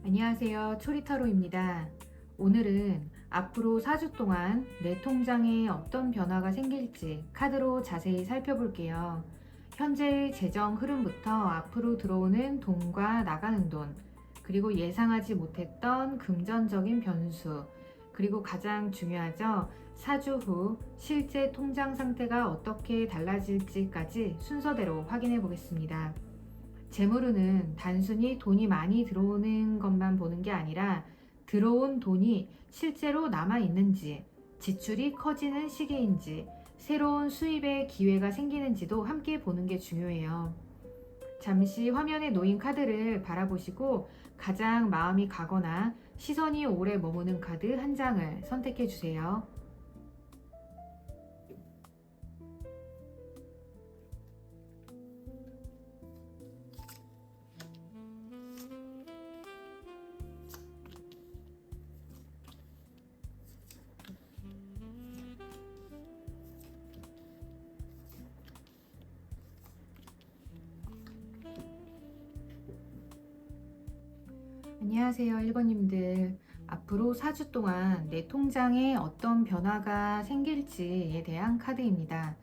안녕하세요. 초리타로입니다. 오늘은 앞으로 4주 동안 내 통장에 어떤 변화가 생길지 카드로 자세히 살펴볼게요. 현재의 재정 흐름부터 앞으로 들어오는 돈과 나가는 돈, 그리고 예상하지 못했던 금전적인 변수, 그리고 가장 중요하죠. 4주 후 실제 통장 상태가 어떻게 달라질지까지 순서대로 확인해 보겠습니다. 재물운은 단순히 돈이 많이 들어오는 것만 보는 게 아니라 들어온 돈이 실제로 남아 있는지, 지출이 커지는 시기인지, 새로운 수입의 기회가 생기는지도 함께 보는 게 중요해요. 잠시 화면에 놓인 카드를 바라보시고 가장 마음이 가거나 시선이 오래 머무는 카드 한 장을 선택해 주세요. 안녕하세요, 1번님들. 앞으로 4주 동안 내 통장에 어떤 변화가 생길지에 대한 카드입니다.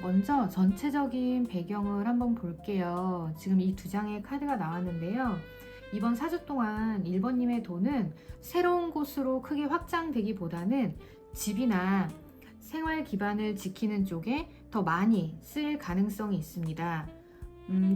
먼저 전체적인 배경을 한번 볼게요. 지금 이 두 장의 카드가 나왔는데요. 이번 4주 동안 1번님의 돈은 새로운 곳으로 크게 확장되기보다는 집이나 생활 기반을 지키는 쪽에 더 많이 쓸 가능성이 있습니다.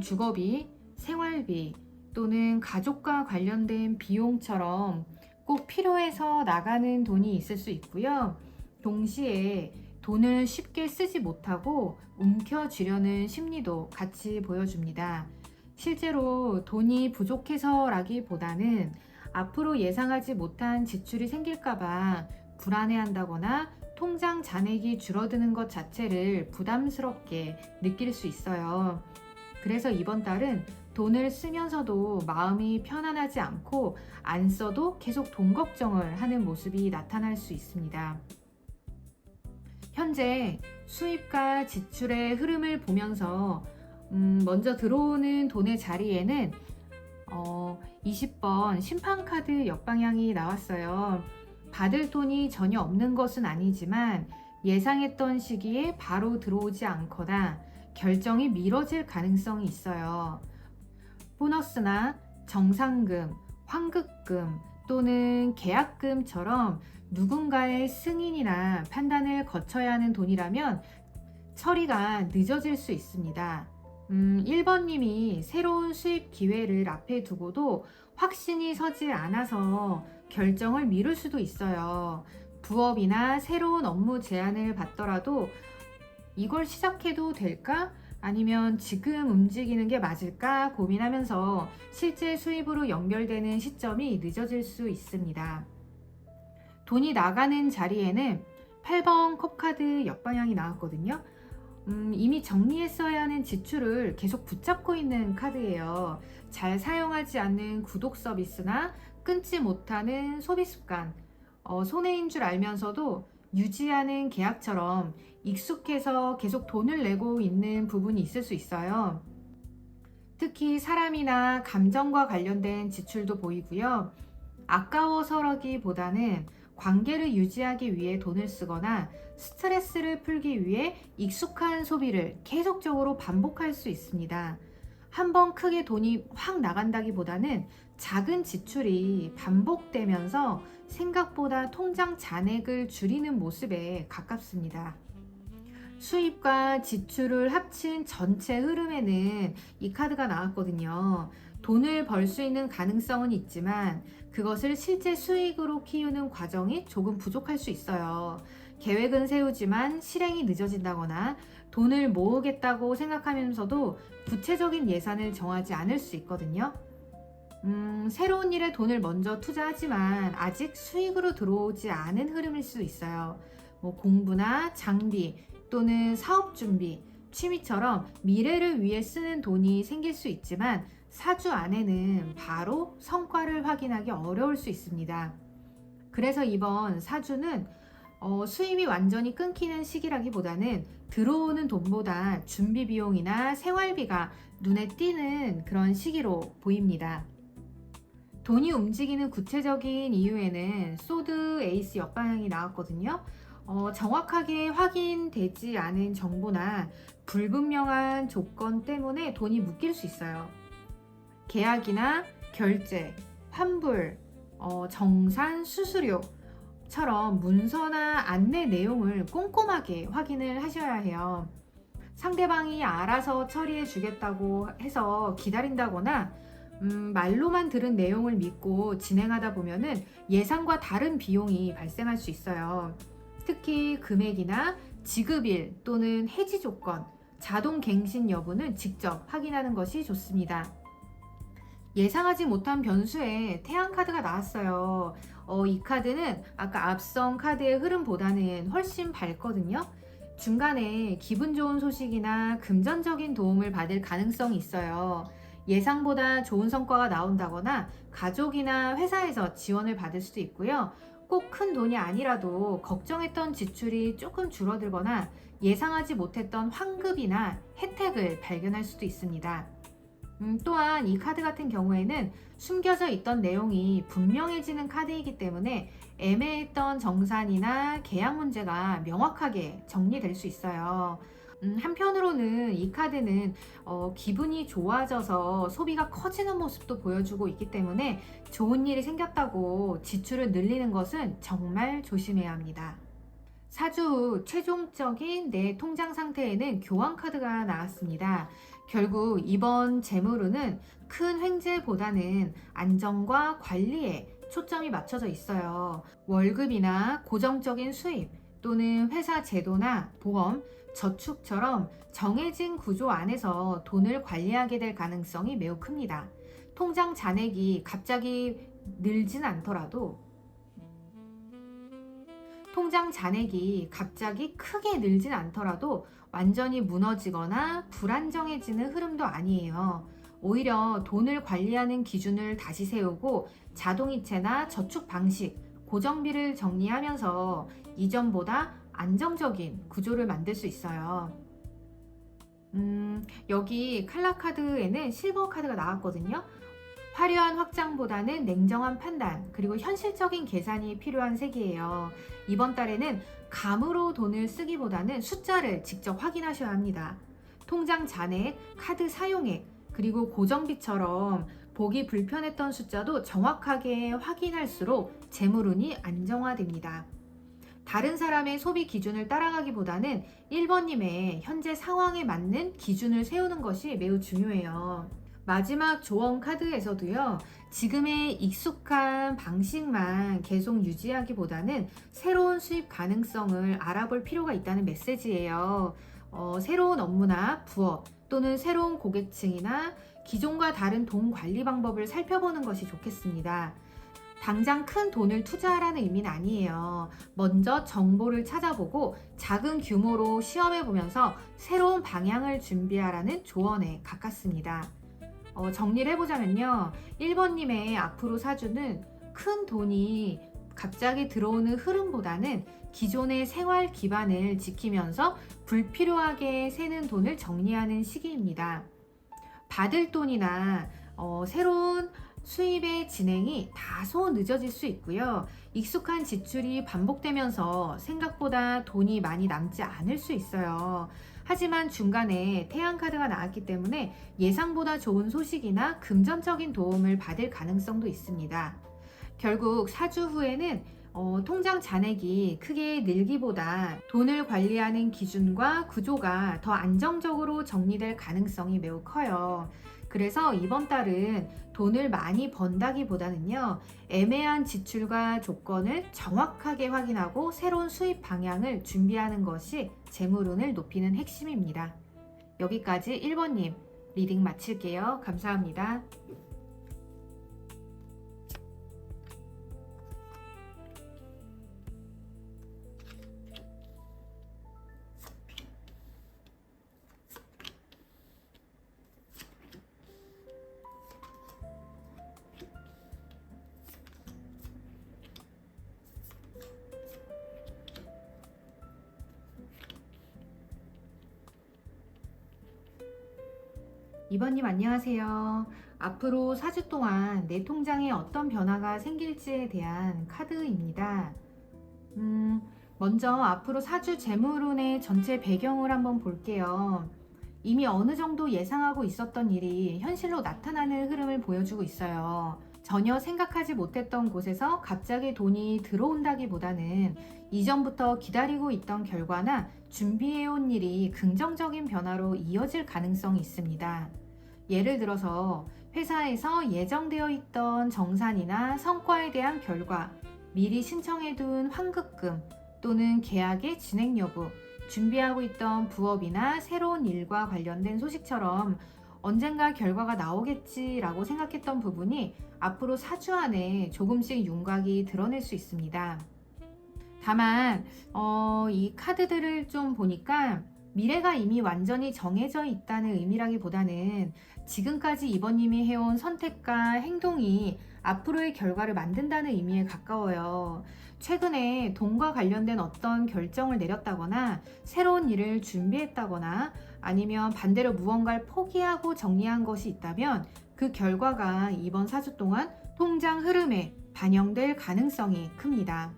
주거비, 생활비, 또는 가족과 관련된 비용처럼 꼭 필요해서 나가는 돈이 있을 수 있고요. 동시에 돈을 쉽게 쓰지 못하고 움켜쥐려는 심리도 같이 보여줍니다. 실제로 돈이 부족해서라기보다는 앞으로 예상하지 못한 지출이 생길까봐 불안해한다거나 통장 잔액이 줄어드는 것 자체를 부담스럽게 느낄 수 있어요. 그래서 이번 달은 돈을 쓰면서도 마음이 편안하지 않고 안 써도 계속 돈 걱정을 하는 모습이 나타날 수 있습니다. 현재 수입과 지출의 흐름을 보면서 먼저 들어오는 돈의 자리에는 20번 심판카드 역방향이 나왔어요. 받을 돈이 전혀 없는 것은 아니지만 예상했던 시기에 바로 들어오지 않거나 결정이 미뤄질 가능성이 있어요. 보너스나 정상금, 환급금 또는 계약금처럼 누군가의 승인이나 판단을 거쳐야 하는 돈이라면 처리가 늦어질 수 있습니다. 1번님이 새로운 수입 기회를 앞에 두고도 확신이 서지 않아서 결정을 미룰 수도 있어요. 부업이나 새로운 업무 제안을 받더라도 이걸 시작해도 될까? 아니면 지금 움직이는 게 맞을까 고민하면서 실제 수입으로 연결되는 시점이 늦어질 수 있습니다. 돈이 나가는 자리에는 8번 컵카드 역방향이 나왔거든요. 이미 정리했어야 하는 지출을 계속 붙잡고 있는 카드예요. 잘 사용하지 않는 구독 서비스나 끊지 못하는 소비 습관, 손해인 줄 알면서도 유지하는 계약처럼 익숙해서 계속 돈을 내고 있는 부분이 있을 수 있어요. 특히 사람이나 감정과 관련된 지출도 보이고요. 아까워서라기보다는 관계를 유지하기 위해 돈을 쓰거나 스트레스를 풀기 위해 익숙한 소비를 계속적으로 반복할 수 있습니다. 한번 크게 돈이 확 나간다기보다는 작은 지출이 반복되면서 생각보다 통장 잔액을 줄이는 모습에 가깝습니다. 수입과 지출을 합친 전체 흐름에는 이 카드가 나왔거든요. 돈을 벌 수 있는 가능성은 있지만 그것을 실제 수익으로 키우는 과정이 조금 부족할 수 있어요. 계획은 세우지만 실행이 늦어진다거나 돈을 모으겠다고 생각하면서도 구체적인 예산을 정하지 않을 수 있거든요. 새로운 일에 돈을 먼저 투자하지만 아직 수익으로 들어오지 않은 흐름일 수 있어요. 공부나 장비 또는 사업 준비, 취미처럼 미래를 위해 쓰는 돈이 생길 수 있지만 4주 안에는 바로 성과를 확인하기 어려울 수 있습니다. 그래서 이번 4주는 수입이 완전히 끊기는 시기라기보다는 들어오는 돈보다 준비 비용이나 생활비가 눈에 띄는 그런 시기로 보입니다. 돈이 움직이는 구체적인 이유에는 소드 에이스 역방향이 나왔거든요. 정확하게 확인되지 않은 정보나 불분명한 조건 때문에 돈이 묶일 수 있어요. 계약이나 결제, 환불, 정산 수수료처럼 문서나 안내 내용을 꼼꼼하게 확인을 하셔야 해요. 상대방이 알아서 처리해 주겠다고 해서 기다린다거나 말로만 들은 내용을 믿고 진행하다 보면은 예상과 다른 비용이 발생할 수 있어요. 특히 금액이나 지급일 또는 해지 조건, 자동 갱신 여부는 직접 확인하는 것이 좋습니다. 예상하지 못한 변수에 태양카드가 나왔어요. 이 카드는 아까 앞선 카드의 흐름보다는 훨씬 밝거든요. 중간에 기분 좋은 소식이나 금전적인 도움을 받을 가능성이 있어요. 예상보다 좋은 성과가 나온다거나 가족이나 회사에서 지원을 받을 수도 있고요. 꼭 큰 돈이 아니라도 걱정했던 지출이 조금 줄어들거나 예상하지 못했던 환급이나 혜택을 발견할 수도 있습니다. 또한 이 카드 같은 경우에는 숨겨져 있던 내용이 분명해지는 카드이기 때문에 애매했던 정산이나 계약 문제가 명확하게 정리될 수 있어요. 한편으로는 이 카드는 기분이 좋아져서 소비가 커지는 모습도 보여주고 있기 때문에 좋은 일이 생겼다고 지출을 늘리는 것은 정말 조심해야 합니다. 사주 후 최종적인 내 통장 상태에는 교환 카드가 나왔습니다. 결국 이번 재물운은 큰 횡재보다는 안정과 관리에 초점이 맞춰져 있어요. 월급이나 고정적인 수입 또는 회사 제도나 보험, 저축처럼 정해진 구조 안에서 돈을 관리하게 될 가능성이 매우 큽니다. 통장 잔액이 갑자기 늘진 않더라도 통장 잔액이 갑자기 크게 늘진 않더라도 완전히 무너지거나 불안정해지는 흐름도 아니에요. 오히려 돈을 관리하는 기준을 다시 세우고 자동이체나 저축 방식, 고정비를 정리하면서 이전보다 안정적인 구조를 만들 수 있어요. 여기 칼라 카드에는 실버 카드가 나왔거든요. 화려한 확장보다는 냉정한 판단, 그리고 현실적인 계산이 필요한 색이에요. 이번 달에는 감으로 돈을 쓰기보다는 숫자를 직접 확인하셔야 합니다. 통장 잔액, 카드 사용액, 그리고 고정비처럼 보기 불편했던 숫자도 정확하게 확인할수록 재물운이 안정화됩니다. 다른 사람의 소비 기준을 따라가기보다는 1번님의 현재 상황에 맞는 기준을 세우는 것이 매우 중요해요. 마지막 조언 카드에서도요, 지금의 익숙한 방식만 계속 유지하기보다는 새로운 수입 가능성을 알아볼 필요가 있다는 메시지예요. 새로운 업무나 부업 또는 새로운 고객층이나 기존과 다른 돈 관리 방법을 살펴보는 것이 좋겠습니다. 당장 큰 돈을 투자하라는 의미는 아니에요. 먼저 정보를 찾아보고 작은 규모로 시험해 보면서 새로운 방향을 준비하라는 조언에 가깝습니다. 정리를 해보자면요. 1번님의 앞으로 사주는 큰 돈이 갑자기 들어오는 흐름보다는 기존의 생활 기반을 지키면서 불필요하게 새는 돈을 정리하는 시기입니다. 받을 돈이나 새로운 수입의 진행이 다소 늦어질 수 있고요. 익숙한 지출이 반복되면서 생각보다 돈이 많이 남지 않을 수 있어요. 하지만 중간에 태양카드가 나왔기 때문에 예상보다 좋은 소식이나 금전적인 도움을 받을 가능성도 있습니다. 결국 사주 후에는 통장 잔액이 크게 늘기보다 돈을 관리하는 기준과 구조가 더 안정적으로 정리될 가능성이 매우 커요. 그래서 이번 달은 돈을 많이 번다기보다는요, 애매한 지출과 조건을 정확하게 확인하고 새로운 수입 방향을 준비하는 것이 재물운을 높이는 핵심입니다. 여기까지 1번님 리딩 마칠게요. 감사합니다. 이번님 안녕하세요. 앞으로 4주 동안 내 통장에 어떤 변화가 생길지에 대한 카드입니다. 음, 먼저 앞으로 4주 재물운의 전체 배경을 한번 볼게요. 이미 어느 정도 예상하고 있었던 일이 현실로 나타나는 흐름을 보여주고 있어요. 전혀 생각하지 못했던 곳에서 갑자기 돈이 들어온다기보다는 이전부터 기다리고 있던 결과나 준비해온 일이 긍정적인 변화로 이어질 가능성이 있습니다. 예를 들어서 회사에서 예정되어 있던 정산이나 성과에 대한 결과, 미리 신청해둔 환급금 또는 계약의 진행 여부, 준비하고 있던 부업이나 새로운 일과 관련된 소식처럼 언젠가 결과가 나오겠지라고 생각했던 부분이 앞으로 4주 안에 조금씩 윤곽이 드러낼 수 있습니다. 다만 이 카드들을 좀 보니까 미래가 이미 완전히 정해져 있다는 의미라기보다는 지금까지 이번님이 해온 선택과 행동이 앞으로의 결과를 만든다는 의미에 가까워요. 최근에 돈과 관련된 어떤 결정을 내렸다거나 새로운 일을 준비했다거나 아니면 반대로 무언가를 포기하고 정리한 것이 있다면 그 결과가 이번 4주 동안 통장 흐름에 반영될 가능성이 큽니다.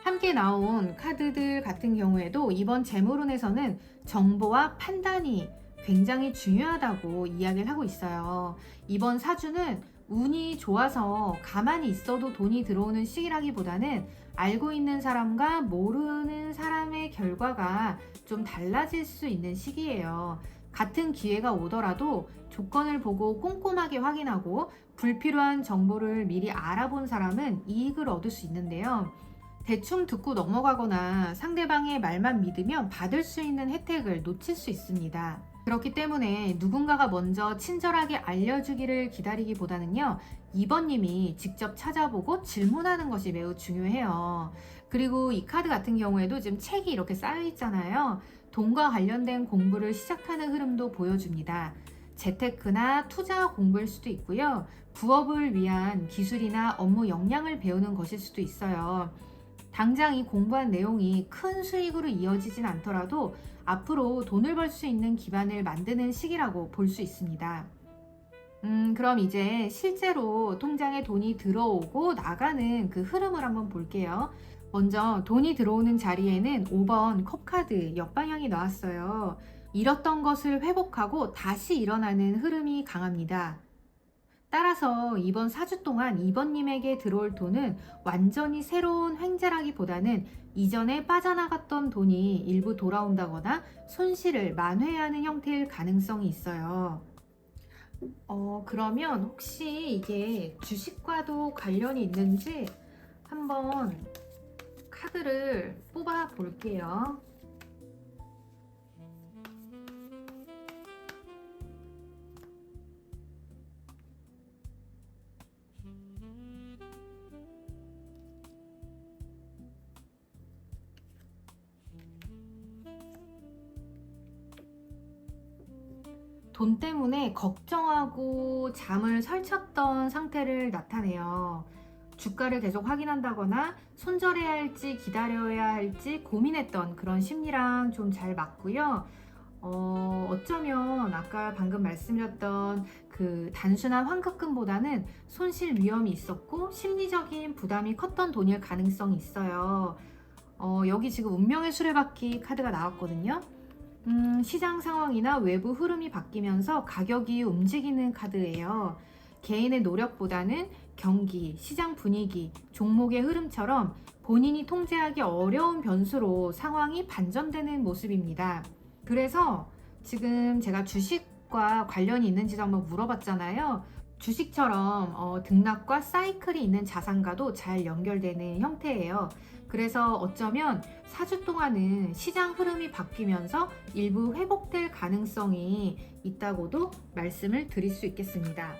함께 나온 카드들 같은 경우에도 이번 재물운에서는 정보와 판단이 굉장히 중요하다고 이야기를 하고 있어요. 이번 4주는 운이 좋아서 가만히 있어도 돈이 들어오는 시기라기보다는 알고 있는 사람과 모르는 사람의 결과가 좀 달라질 수 있는 시기예요. 같은 기회가 오더라도 조건을 보고 꼼꼼하게 확인하고 불필요한 정보를 미리 알아본 사람은 이익을 얻을 수 있는데요. 대충 듣고 넘어가거나 상대방의 말만 믿으면 받을 수 있는 혜택을 놓칠 수 있습니다. 그렇기 때문에 누군가가 먼저 친절하게 알려주기를 기다리기보다는요, 이번님이 직접 찾아보고 질문하는 것이 매우 중요해요. 그리고 이 카드 같은 경우에도 지금 책이 이렇게 쌓여 있잖아요. 돈과 관련된 공부를 시작하는 흐름도 보여줍니다. 재테크나 투자 공부일 수도 있고요. 부업을 위한 기술이나 업무 역량을 배우는 것일 수도 있어요. 당장 이 공부한 내용이 큰 수익으로 이어지진 않더라도 앞으로 돈을 벌 수 있는 기반을 만드는 시기라고 볼 수 있습니다. 그럼 이제 실제로 통장에 돈이 들어오고 나가는 그 흐름을 한번 볼게요. 먼저 돈이 들어오는 자리에는 5번 컵카드 역방향이 나왔어요. 잃었던 것을 회복하고 다시 일어나는 흐름이 강합니다. 따라서 이번 4주 동안 이번님에게 들어올 돈은 완전히 새로운 횡재라기보다는 이전에 빠져나갔던 돈이 일부 돌아온다거나 손실을 만회하는 형태일 가능성이 있어요. 그러면 혹시 이게 주식과도 관련이 있는지 한번 카드를 뽑아 볼게요. 돈 때문에 걱정하고 잠을 설쳤던 상태를 나타내요. 주가를 계속 확인한다거나 손절해야 할지 기다려야 할지 고민했던 그런 심리랑 좀 잘 맞고요. 어쩌면 아까 방금 말씀드렸던 그 단순한 환급금보다는 손실 위험이 있었고 심리적인 부담이 컸던 돈일 가능성이 있어요. 여기 지금 운명의 수레바퀴 카드가 나왔거든요. 시장 상황이나 외부 흐름이 바뀌면서 가격이 움직이는 카드예요. 개인의 노력보다는 경기, 시장 분위기, 종목의 흐름처럼 본인이 통제하기 어려운 변수로 상황이 반전되는 모습입니다. 그래서 지금 제가 주식과 관련이 있는지도 한번 물어봤잖아요. 주식처럼 등락과 사이클이 있는 자산과도 잘 연결되는 형태예요. 그래서 어쩌면 4주 동안은 시장 흐름이 바뀌면서 일부 회복될 가능성이 있다고도 말씀을 드릴 수 있겠습니다.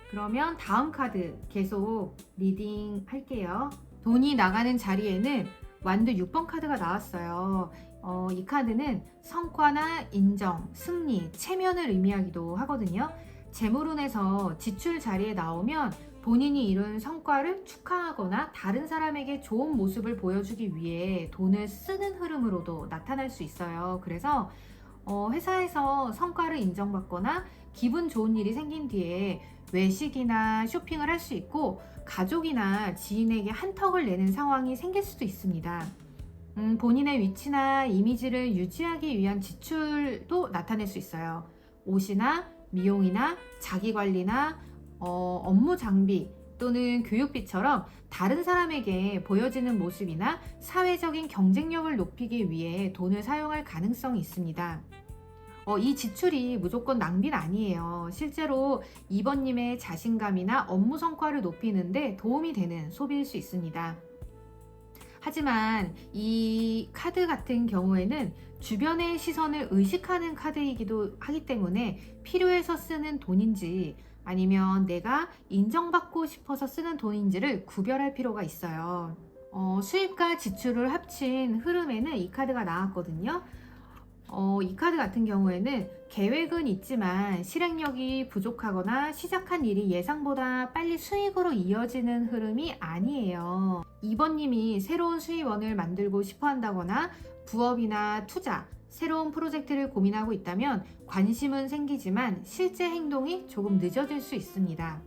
그러면 다음 카드 계속 리딩 할게요. 돈이 나가는 자리에는 완두 6번 카드가 나왔어요. 이 카드는 성과나 인정, 승리, 체면을 의미하기도 하거든요. 재물운에서 지출 자리에 나오면 본인이 이룬 성과를 축하하거나 다른 사람에게 좋은 모습을 보여주기 위해 돈을 쓰는 흐름으로도 나타날 수 있어요. 그래서 회사에서 성과를 인정받거나 기분 좋은 일이 생긴 뒤에 외식이나 쇼핑을 할 수 있고 가족이나 지인에게 한턱을 내는 상황이 생길 수도 있습니다. 본인의 위치나 이미지를 유지하기 위한 지출도 나타낼 수 있어요. 옷이나 미용이나 자기관리나 업무 장비 또는 교육비처럼 다른 사람에게 보여지는 모습이나 사회적인 경쟁력을 높이기 위해 돈을 사용할 가능성이 있습니다. 이 지출이 무조건 낭비는 아니에요. 실제로 2번님의 자신감이나 업무 성과를 높이는데 도움이 되는 소비일 수 있습니다. 하지만 이 카드 같은 경우에는 주변의 시선을 의식하는 카드이기도 하기 때문에 필요해서 쓰는 돈인지 아니면 내가 인정받고 싶어서 쓰는 돈인지를 구별할 필요가 있어요. 수입과 지출을 합친 흐름에는 이 카드가 나왔거든요. 이 카드 같은 경우에는 계획은 있지만 실행력이 부족하거나 시작한 일이 예상보다 빨리 수익으로 이어지는 흐름이 아니에요. 2번님이 새로운 수입원을 만들고 싶어 한다거나 부업이나 투자, 새로운 프로젝트를 고민하고 있다면 관심은 생기지만 실제 행동이 조금 늦어질 수 있습니다.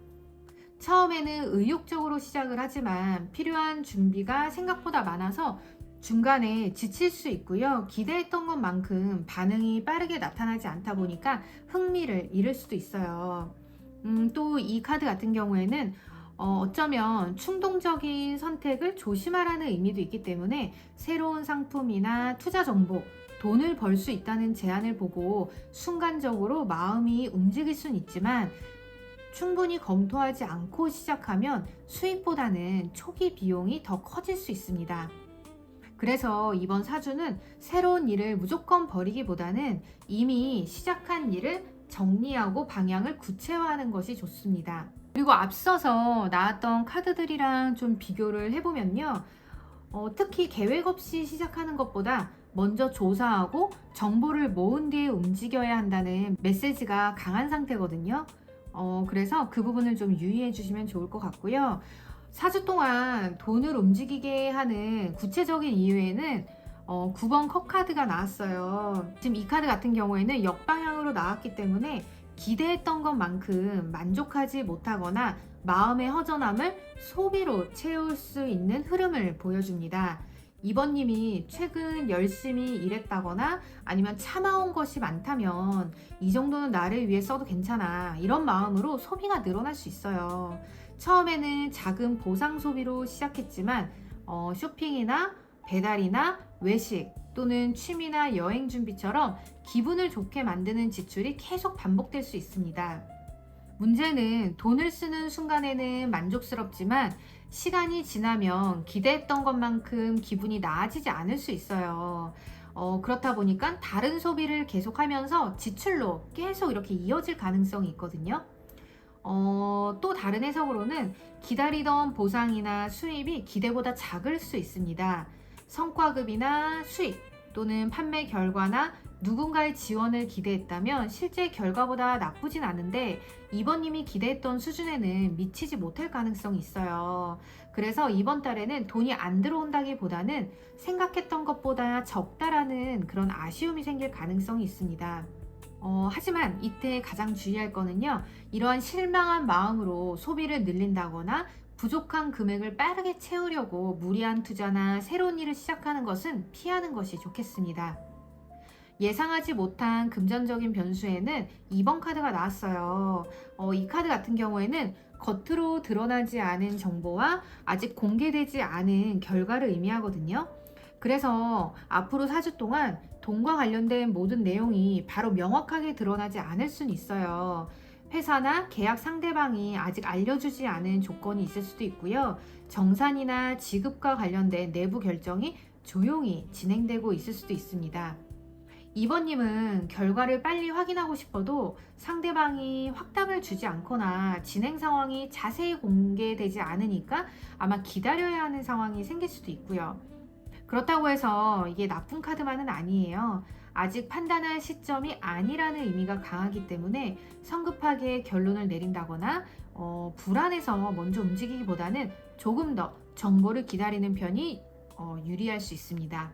처음에는 의욕적으로 시작을 하지만 필요한 준비가 생각보다 많아서 중간에 지칠 수 있고요. 기대했던 것만큼 반응이 빠르게 나타나지 않다 보니까 흥미를 잃을 수도 있어요. 또 이 카드 같은 경우에는 어쩌면 충동적인 선택을 조심하라는 의미도 있기 때문에 새로운 상품이나 투자 정보, 돈을 벌 수 있다는 제안을 보고 순간적으로 마음이 움직일 수는 있지만 충분히 검토하지 않고 시작하면 수익보다는 초기 비용이 더 커질 수 있습니다. 그래서 이번 사주는 새로운 일을 무조건 버리기보다는 이미 시작한 일을 정리하고 방향을 구체화하는 것이 좋습니다. 그리고 앞서서 나왔던 카드들이랑 좀 비교를 해보면요. 특히 계획 없이 시작하는 것보다 먼저 조사하고 정보를 모은 뒤에 움직여야 한다는 메시지가 강한 상태거든요. 그래서 그 부분을 좀 유의해 주시면 좋을 것 같고요. 4주 동안 돈을 움직이게 하는 구체적인 이유에는 9번 컵 카드가 나왔어요. 지금 이 카드 같은 경우에는 역방향으로 나왔기 때문에 기대했던 것만큼 만족하지 못하거나 마음의 허전함을 소비로 채울 수 있는 흐름을 보여줍니다. 2번님이 최근 열심히 일했다거나 아니면 참아온 것이 많다면 이 정도는 나를 위해 써도 괜찮아. 이런 마음으로 소비가 늘어날 수 있어요. 처음에는 작은 보상 소비로 시작했지만 쇼핑이나 배달이나 외식 또는 취미나 여행 준비처럼 기분을 좋게 만드는 지출이 계속 반복될 수 있습니다. 문제는 돈을 쓰는 순간에는 만족스럽지만 시간이 지나면 기대했던 것만큼 기분이 나아지지 않을 수 있어요. 그렇다 보니까 다른 소비를 계속하면서 지출로 계속 이렇게 이어질 가능성이 있거든요. 또 다른 해석으로는 기다리던 보상이나 수입이 기대보다 작을 수 있습니다. 성과급이나 수익 또는 판매 결과나 누군가의 지원을 기대했다면 실제 결과보다 나쁘진 않은데 2번님이 기대했던 수준에는 미치지 못할 가능성이 있어요. 그래서 이번 달에는 돈이 안 들어온다기보다는 생각했던 것보다 적다라는 그런 아쉬움이 생길 가능성이 있습니다. 하지만 이때 가장 주의할 거는요, 이러한 실망한 마음으로 소비를 늘린다거나 부족한 금액을 빠르게 채우려고 무리한 투자나 새로운 일을 시작하는 것은 피하는 것이 좋겠습니다. 예상하지 못한 금전적인 변수에는 2번 카드가 나왔어요. 이 카드 같은 경우에는 겉으로 드러나지 않은 정보와 아직 공개되지 않은 결과를 의미하거든요. 그래서 앞으로 4주 동안 돈과 관련된 모든 내용이 바로 명확하게 드러나지 않을 수는 있어요. 회사나 계약 상대방이 아직 알려주지 않은 조건이 있을 수도 있고요. 정산이나 지급과 관련된 내부 결정이 조용히 진행되고 있을 수도 있습니다. 2번님은 결과를 빨리 확인하고 싶어도 상대방이 확답을 주지 않거나 진행 상황이 자세히 공개되지 않으니까 아마 기다려야 하는 상황이 생길 수도 있고요. 그렇다고 해서 이게 나쁜 카드만은 아니에요. 아직 판단할 시점이 아니라는 의미가 강하기 때문에 성급하게 결론을 내린다거나 불안해서 먼저 움직이기보다는 조금 더 정보를 기다리는 편이 유리할 수 있습니다.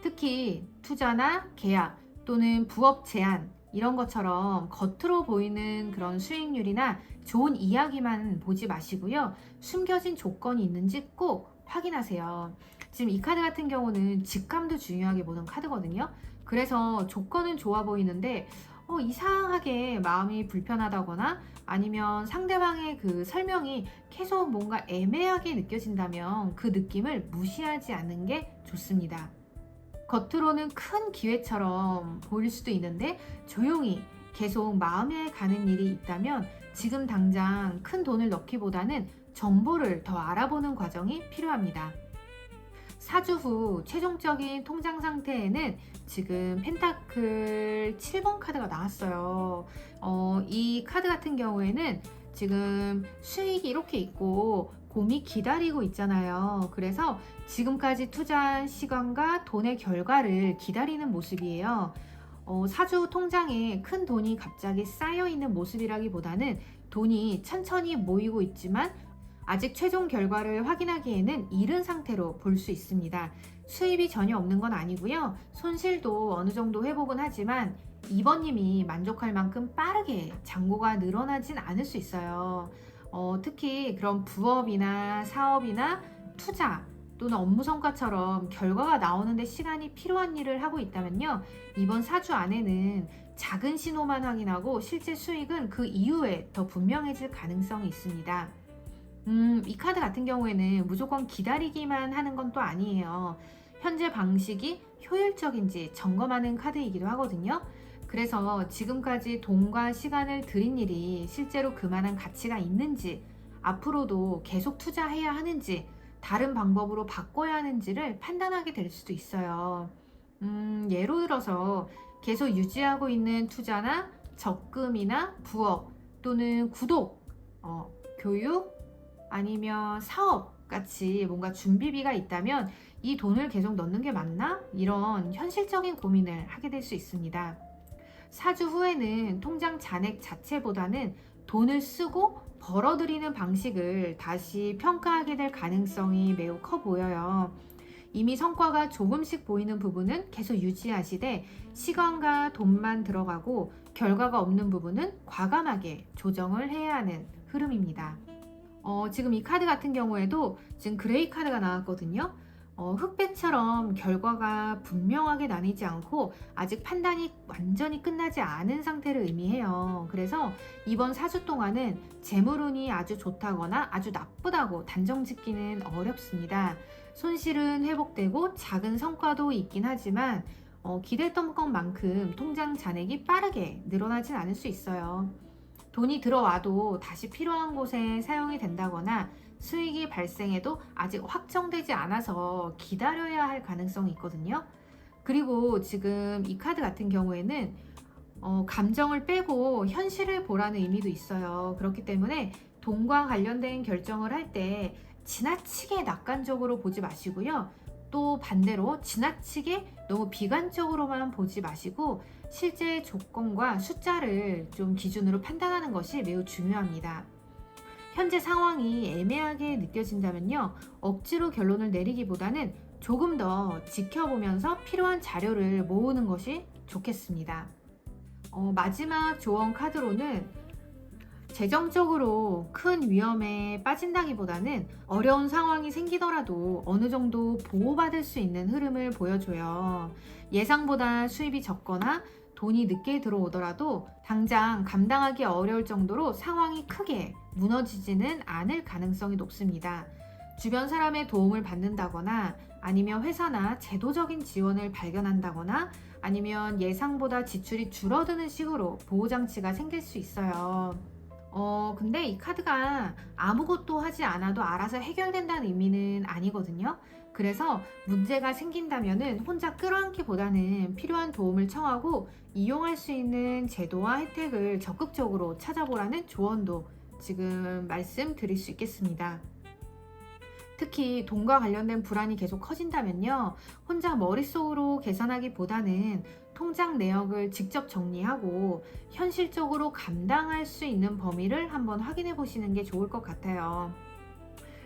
특히 투자나 계약 또는 부업 제안 이런 것처럼 겉으로 보이는 그런 수익률이나 좋은 이야기만 보지 마시고요. 숨겨진 조건이 있는지 꼭 확인하세요. 지금 이 카드 같은 경우는 직감도 중요하게 보는 카드거든요. 그래서 조건은 좋아 보이는데 이상하게 마음이 불편하다거나 아니면 상대방의 그 설명이 계속 뭔가 애매하게 느껴진다면 그 느낌을 무시하지 않는 게 좋습니다. 겉으로는 큰 기회처럼 보일 수도 있는데 조용히 계속 마음에 가는 일이 있다면 지금 당장 큰 돈을 넣기보다는 정보를 더 알아보는 과정이 필요합니다. 사주 후 최종적인 통장 상태에는 지금 펜타클 7번 카드가 나왔어요. 이 카드 같은 경우에는 지금 수익이 이렇게 있고 곰이 기다리고 있잖아요. 그래서 지금까지 투자한 시간과 돈의 결과를 기다리는 모습이에요. 사주 통장에 큰 돈이 갑자기 쌓여 있는 모습이라기보다는 돈이 천천히 모이고 있지만 아직 최종 결과를 확인하기에는 이른 상태로 볼 수 있습니다. 수입이 전혀 없는 건 아니고요. 손실도 어느 정도 회복은 하지만 2번님이 만족할 만큼 빠르게 잔고가 늘어나진 않을 수 있어요. 특히 그런 부업이나 사업이나 투자 또는 업무 성과처럼 결과가 나오는데 시간이 필요한 일을 하고 있다면요. 이번 사주 안에는 작은 신호만 확인하고 실제 수익은 그 이후에 더 분명해질 가능성이 있습니다. 이 카드 같은 경우에는 무조건 기다리기만 하는 건 또 아니에요. 현재 방식이 효율적인지 점검하는 카드이기도 하거든요. 그래서 지금까지 돈과 시간을 들인 일이 실제로 그만한 가치가 있는지, 앞으로도 계속 투자해야 하는지, 다른 방법으로 바꿔야 하는지를 판단하게 될 수도 있어요. 예로 들어서 계속 유지하고 있는 투자나 적금이나 부업 또는 구독, 교육, 아니면 사업 같이 뭔가 준비비가 있다면 이 돈을 계속 넣는 게 맞나? 이런 현실적인 고민을 하게 될 수 있습니다. 사주 후에는 통장 잔액 자체보다는 돈을 쓰고 벌어들이는 방식을 다시 평가하게 될 가능성이 매우 커 보여요. 이미 성과가 조금씩 보이는 부분은 계속 유지하시되 시간과 돈만 들어가고 결과가 없는 부분은 과감하게 조정을 해야 하는 흐름입니다. 지금 이 카드 같은 경우에도 지금 그레이 카드가 나왔거든요. 흑백처럼 결과가 분명하게 나뉘지 않고 아직 판단이 완전히 끝나지 않은 상태를 의미해요. 그래서 이번 4주 동안은 재물운이 아주 좋다거나 아주 나쁘다고 단정 짓기는 어렵습니다. 손실은 회복되고 작은 성과도 있긴 하지만 기대했던 것만큼 통장 잔액이 빠르게 늘어나진 않을 수 있어요. 돈이 들어와도 다시 필요한 곳에 사용이 된다거나 수익이 발생해도 아직 확정되지 않아서 기다려야 할 가능성이 있거든요. 그리고 지금 이 카드 같은 경우에는 감정을 빼고 현실을 보라는 의미도 있어요. 그렇기 때문에 돈과 관련된 결정을 할 때 지나치게 낙관적으로 보지 마시고요. 또 반대로 지나치게 너무 비관적으로만 보지 마시고 실제 조건과 숫자를 좀 기준으로 판단하는 것이 매우 중요합니다. 현재 상황이 애매하게 느껴진다면요. 억지로 결론을 내리기보다는 조금 더 지켜보면서 필요한 자료를 모으는 것이 좋겠습니다. 마지막 조언 카드로는 재정적으로 큰 위험에 빠진다기보다는 어려운 상황이 생기더라도 어느 정도 보호받을 수 있는 흐름을 보여줘요. 예상보다 수입이 적거나 돈이 늦게 들어오더라도 당장 감당하기 어려울 정도로 상황이 크게 무너지지는 않을 가능성이 높습니다. 주변 사람의 도움을 받는다거나 아니면 회사나 제도적인 지원을 발견한다거나 아니면 예상보다 지출이 줄어드는 식으로 보호장치가 생길 수 있어요. 근데 이 카드가 아무것도 하지 않아도 알아서 해결된다는 의미는 아니거든요. 그래서 문제가 생긴다면은 혼자 끌어안기보다는 필요한 도움을 청하고 이용할 수 있는 제도와 혜택을 적극적으로 찾아보라는 조언도 지금 말씀드릴 수 있겠습니다. 특히 돈과 관련된 불안이 계속 커진다면요. 혼자 머릿속으로 계산하기보다는 통장 내역을 직접 정리하고 현실적으로 감당할 수 있는 범위를 한번 확인해 보시는 게 좋을 것 같아요.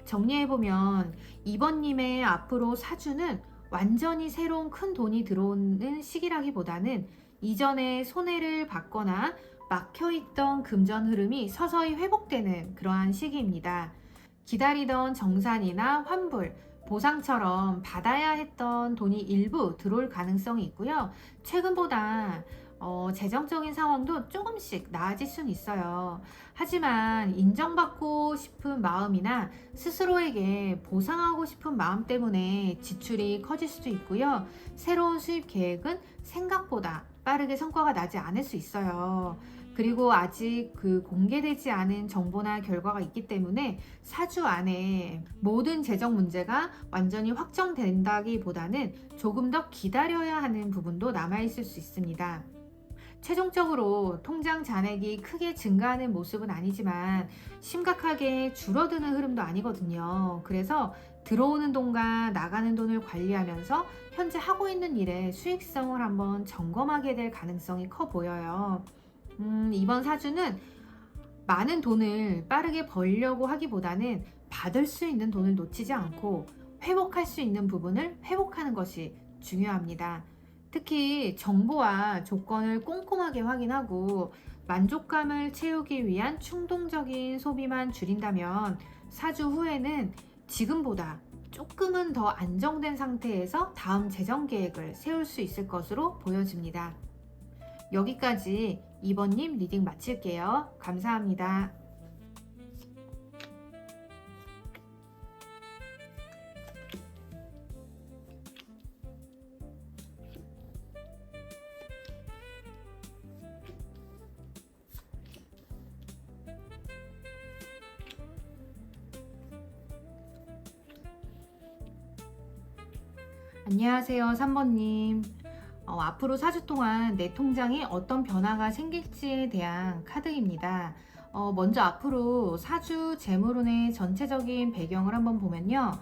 정리해보면 2번님의 앞으로 4주는 완전히 새로운 큰 돈이 들어오는 시기라기보다는 이전에 손해를 받거나 막혀있던 금전 흐름이 서서히 회복되는 그러한 시기입니다. 기다리던 정산이나 환불, 보상처럼 받아야 했던 돈이 일부 들어올 가능성이 있고요. 최근보다 재정적인 상황도 조금씩 나아질 수는 있어요. 하지만 인정받고 싶은 마음이나 스스로에게 보상하고 싶은 마음 때문에 지출이 커질 수도 있고요. 새로운 수입 계획은 생각보다 빠르게 성과가 나지 않을 수 있어요. 그리고 아직 그 공개되지 않은 정보나 결과가 있기 때문에 4주 안에 모든 재정 문제가 완전히 확정된다기보다는 조금 더 기다려야 하는 부분도 남아있을 수 있습니다. 최종적으로 통장 잔액이 크게 증가하는 모습은 아니지만 심각하게 줄어드는 흐름도 아니거든요. 그래서 들어오는 돈과 나가는 돈을 관리하면서 현재 하고 있는 일의 수익성을 한번 점검하게 될 가능성이 커 보여요. 이번 사주는 많은 돈을 빠르게 벌려고 하기보다는 받을 수 있는 돈을 놓치지 않고 회복할 수 있는 부분을 회복하는 것이 중요합니다. 특히 정보와 조건을 꼼꼼하게 확인하고 만족감을 채우기 위한 충동적인 소비만 줄인다면 4주 후에는 지금보다 조금은 더 안정된 상태에서 다음 재정 계획을 세울 수 있을 것으로 보여집니다. 여기까지 2번님 리딩 마칠게요. 감사합니다. 안녕하세요, 3번님. 앞으로 4주 동안 내 통장에 어떤 변화가 생길지에 대한 카드입니다. 먼저 앞으로 4주 재물운의 전체적인 배경을 한번 보면요.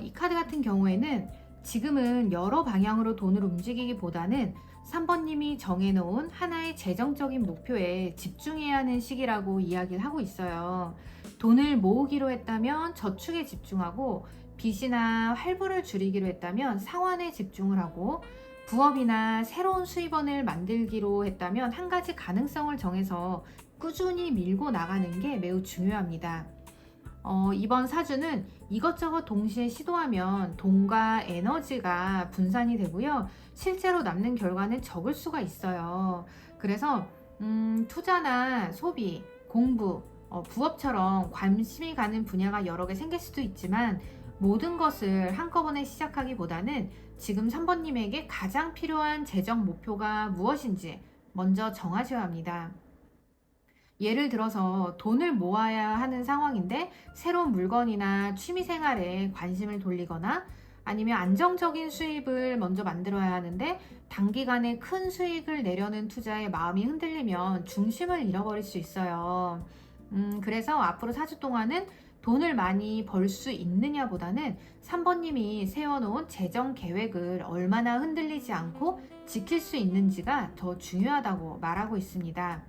이 카드 같은 경우에는 지금은 여러 방향으로 돈을 움직이기보다는 3번님이 정해놓은 하나의 재정적인 목표에 집중해야 하는 시기라고 이야기를 하고 있어요. 돈을 모으기로 했다면 저축에 집중하고 빚이나 할부를 줄이기로 했다면 상환에 집중을 하고 부업이나 새로운 수입원을 만들기로 했다면 한 가지 가능성을 정해서 꾸준히 밀고 나가는 게 매우 중요합니다. 이번 사주는 이것저것 동시에 시도하면 돈과 에너지가 분산이 되고요. 실제로 남는 결과는 적을 수가 있어요. 그래서 투자나 소비, 공부, 부업처럼 관심이 가는 분야가 여러 개 생길 수도 있지만 모든 것을 한꺼번에 시작하기보다는 지금 3번님에게 가장 필요한 재정 목표가 무엇인지 먼저 정하셔야 합니다. 예를 들어서 돈을 모아야 하는 상황인데 새로운 물건이나 취미생활에 관심을 돌리거나 아니면 안정적인 수입을 먼저 만들어야 하는데 단기간에 큰 수익을 내려는 투자에 마음이 흔들리면 중심을 잃어버릴 수 있어요. 그래서 앞으로 4주 동안은 돈을 많이 벌 수 있느냐보다는 3번님이 세워놓은 재정 계획을 얼마나 흔들리지 않고 지킬 수 있는지가 더 중요하다고 말하고 있습니다.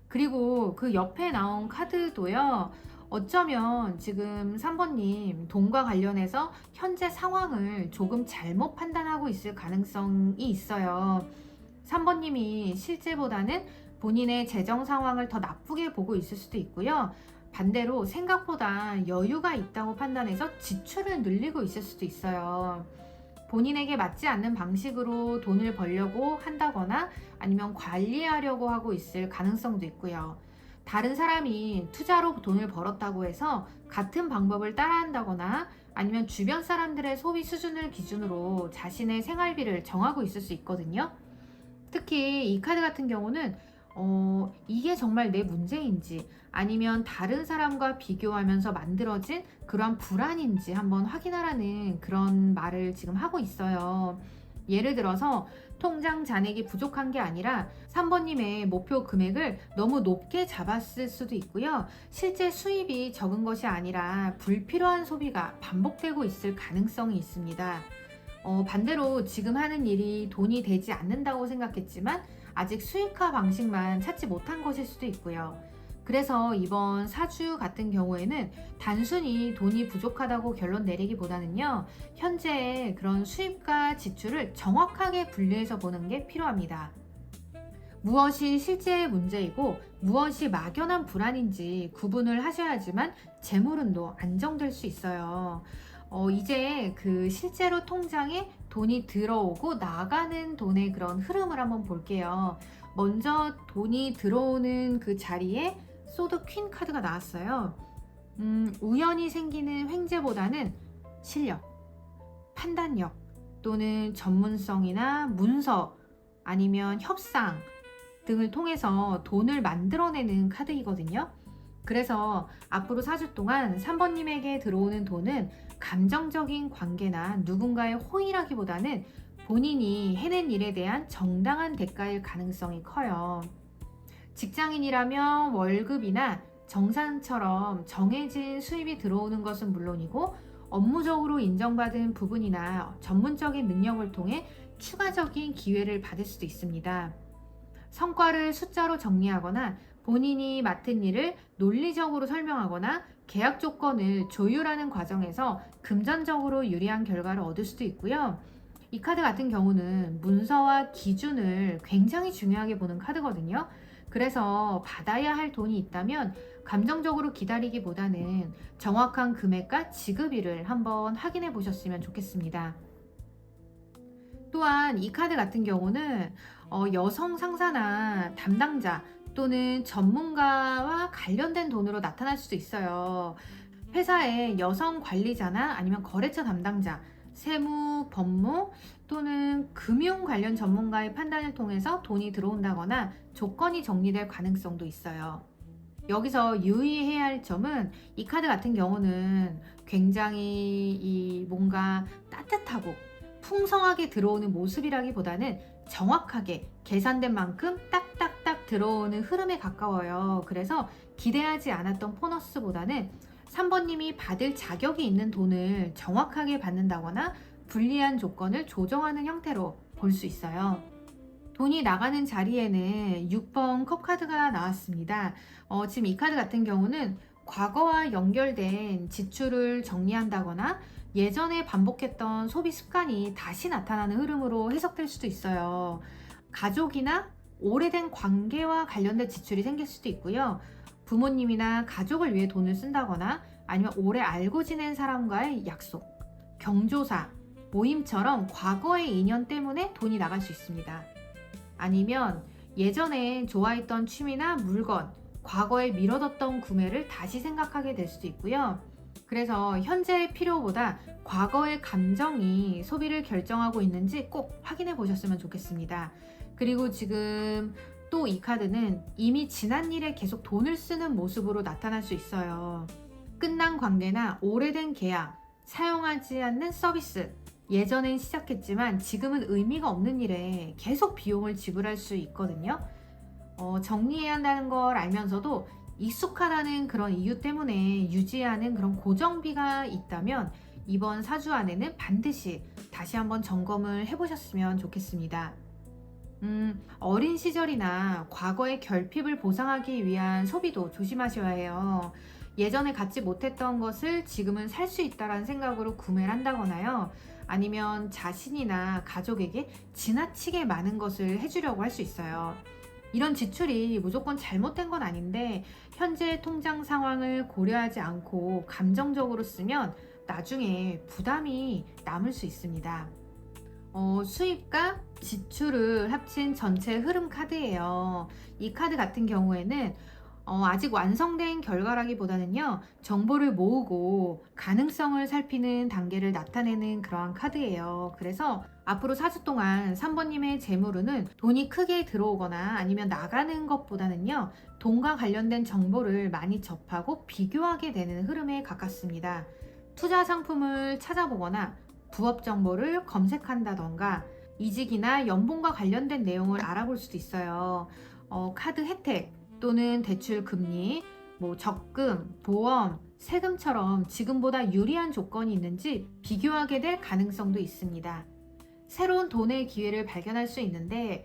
그리고 그 옆에 나온 카드도요, 어쩌면 지금 3번님 돈과 관련해서 현재 상황을 조금 잘못 판단하고 있을 가능성이 있어요. 3번님이 실제보다는 본인의 재정 상황을 더 나쁘게 보고 있을 수도 있고요. 반대로 생각보다 여유가 있다고 판단해서 지출을 늘리고 있을 수도 있어요. 본인에게 맞지 않는 방식으로 돈을 벌려고 한다거나 아니면 관리하려고 하고 있을 가능성도 있고요. 다른 사람이 투자로 돈을 벌었다고 해서 같은 방법을 따라한다거나 아니면 주변 사람들의 소비 수준을 기준으로 자신의 생활비를 정하고 있을 수 있거든요. 특히 이 카드 같은 경우는 이게 정말 내 문제인지 아니면 다른 사람과 비교하면서 만들어진 그런 불안인지 한번 확인하라는 그런 말을 지금 하고 있어요. 예를 들어서 통장 잔액이 부족한 게 아니라 3번님의 목표 금액을 너무 높게 잡았을 수도 있고요. 실제 수입이 적은 것이 아니라 불필요한 소비가 반복되고 있을 가능성이 있습니다. 반대로 지금 하는 일이 돈이 되지 않는다고 생각했지만 아직 수익화 방식만 찾지 못한 것일 수도 있고요. 그래서 이번 사주 같은 경우에는 단순히 돈이 부족하다고 결론 내리기보다는요, 현재의 그런 수입과 지출을 정확하게 분리해서 보는 게 필요합니다. 무엇이 실제의 문제이고 무엇이 막연한 불안인지 구분을 하셔야지만 재물운도 안정될 수 있어요. 이제 그 실제로 통장에 돈이 들어오고 나가는 돈의 그런 흐름을 한번 볼게요. 먼저 돈이 들어오는 그 자리에 소드 퀸 카드가 나왔어요. 우연히 생기는 횡재보다는 실력, 판단력 또는 전문성이나 문서 아니면 협상 등을 통해서 돈을 만들어내는 카드이거든요. 그래서 앞으로 4주 동안 3번님에게 들어오는 돈은 감정적인 관계나 누군가의 호의라기보다는 본인이 해낸 일에 대한 정당한 대가일 가능성이 커요. 직장인이라면 월급이나 정산처럼 정해진 수입이 들어오는 것은 물론이고 업무적으로 인정받은 부분이나 전문적인 능력을 통해 추가적인 기회를 받을 수도 있습니다. 성과를 숫자로 정리하거나 본인이 맡은 일을 논리적으로 설명하거나 계약 조건을 조율하는 과정에서 금전적으로 유리한 결과를 얻을 수도 있고요. 이 카드 같은 경우는 문서와 기준을 굉장히 중요하게 보는 카드거든요. 그래서 받아야 할 돈이 있다면 감정적으로 기다리기보다는 정확한 금액과 지급일을 한번 확인해 보셨으면 좋겠습니다. 또한 이 카드 같은 경우는 여성 상사나 담당자 또는 전문가와 관련된 돈으로 나타날 수도 있어요. 회사의 여성 관리자나 아니면 거래처 담당자, 세무, 법무 또는 금융 관련 전문가의 판단을 통해서 돈이 들어온다거나 조건이 정리될 가능성도 있어요. 여기서 유의해야 할 점은 이 카드 같은 경우는 굉장히 뭔가 따뜻하고 풍성하게 들어오는 모습이라기보다는 정확하게 계산된 만큼 딱딱딱 들어오는 흐름에 가까워요. 그래서 기대하지 않았던 보너스보다는 3번님이 받을 자격이 있는 돈을 정확하게 받는다거나 불리한 조건을 조정하는 형태로 볼 수 있어요. 돈이 나가는 자리에는 6번 컵 카드가 나왔습니다. 지금 이 카드 같은 경우는 과거와 연결된 지출을 정리한다거나 예전에 반복했던 소비 습관이 다시 나타나는 흐름으로 해석될 수도 있어요. 가족이나 오래된 관계와 관련된 지출이 생길 수도 있고요. 부모님이나 가족을 위해 돈을 쓴다거나 아니면 오래 알고 지낸 사람과의 약속, 경조사, 모임처럼 과거의 인연 때문에 돈이 나갈 수 있습니다. 아니면 예전에 좋아했던 취미나 물건, 과거에 미뤄뒀던 구매를 다시 생각하게 될 수도 있고요. 그래서 현재의 필요보다 과거의 감정이 소비를 결정하고 있는지 꼭 확인해 보셨으면 좋겠습니다. 그리고 지금 또 이 카드는 이미 지난 일에 계속 돈을 쓰는 모습으로 나타날 수 있어요. 끝난 관계나 오래된 계약, 사용하지 않는 서비스, 예전엔 시작했지만 지금은 의미가 없는 일에 계속 비용을 지불할 수 있거든요. 정리해야 한다는 걸 알면서도 익숙하다는 그런 이유 때문에 유지하는 그런 고정비가 있다면 이번 4주 안에는 반드시 다시 한번 점검을 해보셨으면 좋겠습니다. 어린 시절이나 과거의 결핍을 보상하기 위한 소비도 조심하셔야 해요. 예전에 갖지 못했던 것을 지금은 살 수 있다는 생각으로 구매를 한다거나요. 아니면 자신이나 가족에게 지나치게 많은 것을 해주려고 할 수 있어요. 이런 지출이 무조건 잘못된 건 아닌데 현재 통장 상황을 고려하지 않고 감정적으로 쓰면 나중에 부담이 남을 수 있습니다. 수입과 지출을 합친 전체 흐름 카드예요. 이 카드 같은 경우에는 아직 완성된 결과라기보다는요, 정보를 모으고 가능성을 살피는 단계를 나타내는 그러한 카드예요. 그래서 앞으로 4주 동안 3번님의 재물운은 돈이 크게 들어오거나 아니면 나가는 것보다는요, 돈과 관련된 정보를 많이 접하고 비교하게 되는 흐름에 가깝습니다. 투자 상품을 찾아보거나 부업 정보를 검색한다던가 이직이나 연봉과 관련된 내용을 알아볼 수도 있어요. 카드 혜택 또는 대출 금리, 적금, 보험, 세금처럼 지금보다 유리한 조건이 있는지 비교하게 될 가능성도 있습니다. 새로운 돈의 기회를 발견할 수 있는데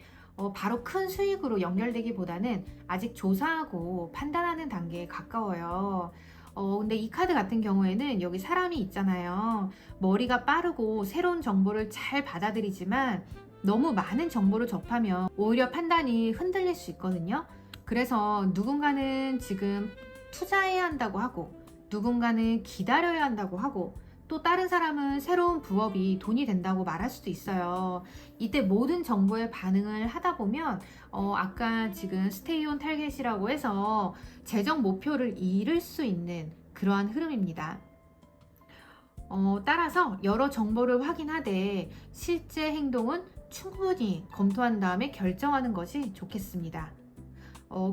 바로 큰 수익으로 연결되기보다는 아직 조사하고 판단하는 단계에 가까워요. 근데 이 카드 같은 경우에는 여기 사람이 있잖아요. 머리가 빠르고 새로운 정보를 잘 받아들이지만 너무 많은 정보를 접하면 오히려 판단이 흔들릴 수 있거든요. 그래서 누군가는 지금 투자해야 한다고 하고, 누군가는 기다려야 한다고 하고, 또 다른 사람은 새로운 부업이 돈이 된다고 말할 수도 있어요. 이때 모든 정보에 반응을 하다 보면 아까 지금 스테이 온 타겟이라고 해서 재정 목표를 잃을 수 있는 그러한 흐름입니다. 따라서 여러 정보를 확인하되 실제 행동은 충분히 검토한 다음에 결정하는 것이 좋겠습니다.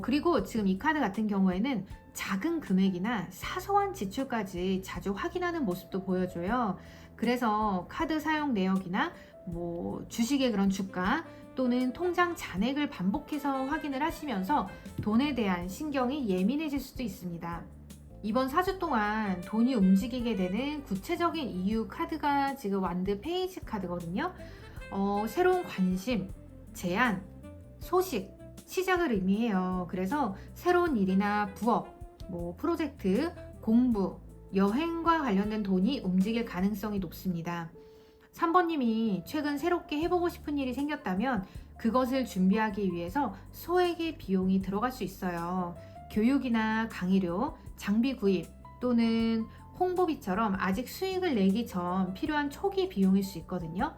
그리고 지금 이 카드 같은 경우에는 작은 금액이나 사소한 지출까지 자주 확인하는 모습도 보여줘요. 그래서 카드 사용 내역이나 뭐 주식의 그런 주가 또는 통장 잔액을 반복해서 확인을 하시면서 돈에 대한 신경이 예민해질 수도 있습니다. 이번 4주 동안 돈이 움직이게 되는 구체적인 이유 카드가 지금 완드 페이지 카드거든요. 새로운 관심, 제안, 소식, 시작을 의미해요. 그래서 새로운 일이나 부업, 뭐 프로젝트, 공부, 여행과 관련된 돈이 움직일 가능성이 높습니다. 3번님이 최근 새롭게 해보고 싶은 일이 생겼다면 그것을 준비하기 위해서 소액의 비용이 들어갈 수 있어요. 교육이나 강의료, 장비 구입 또는 홍보비처럼 아직 수익을 내기 전 필요한 초기 비용일 수 있거든요.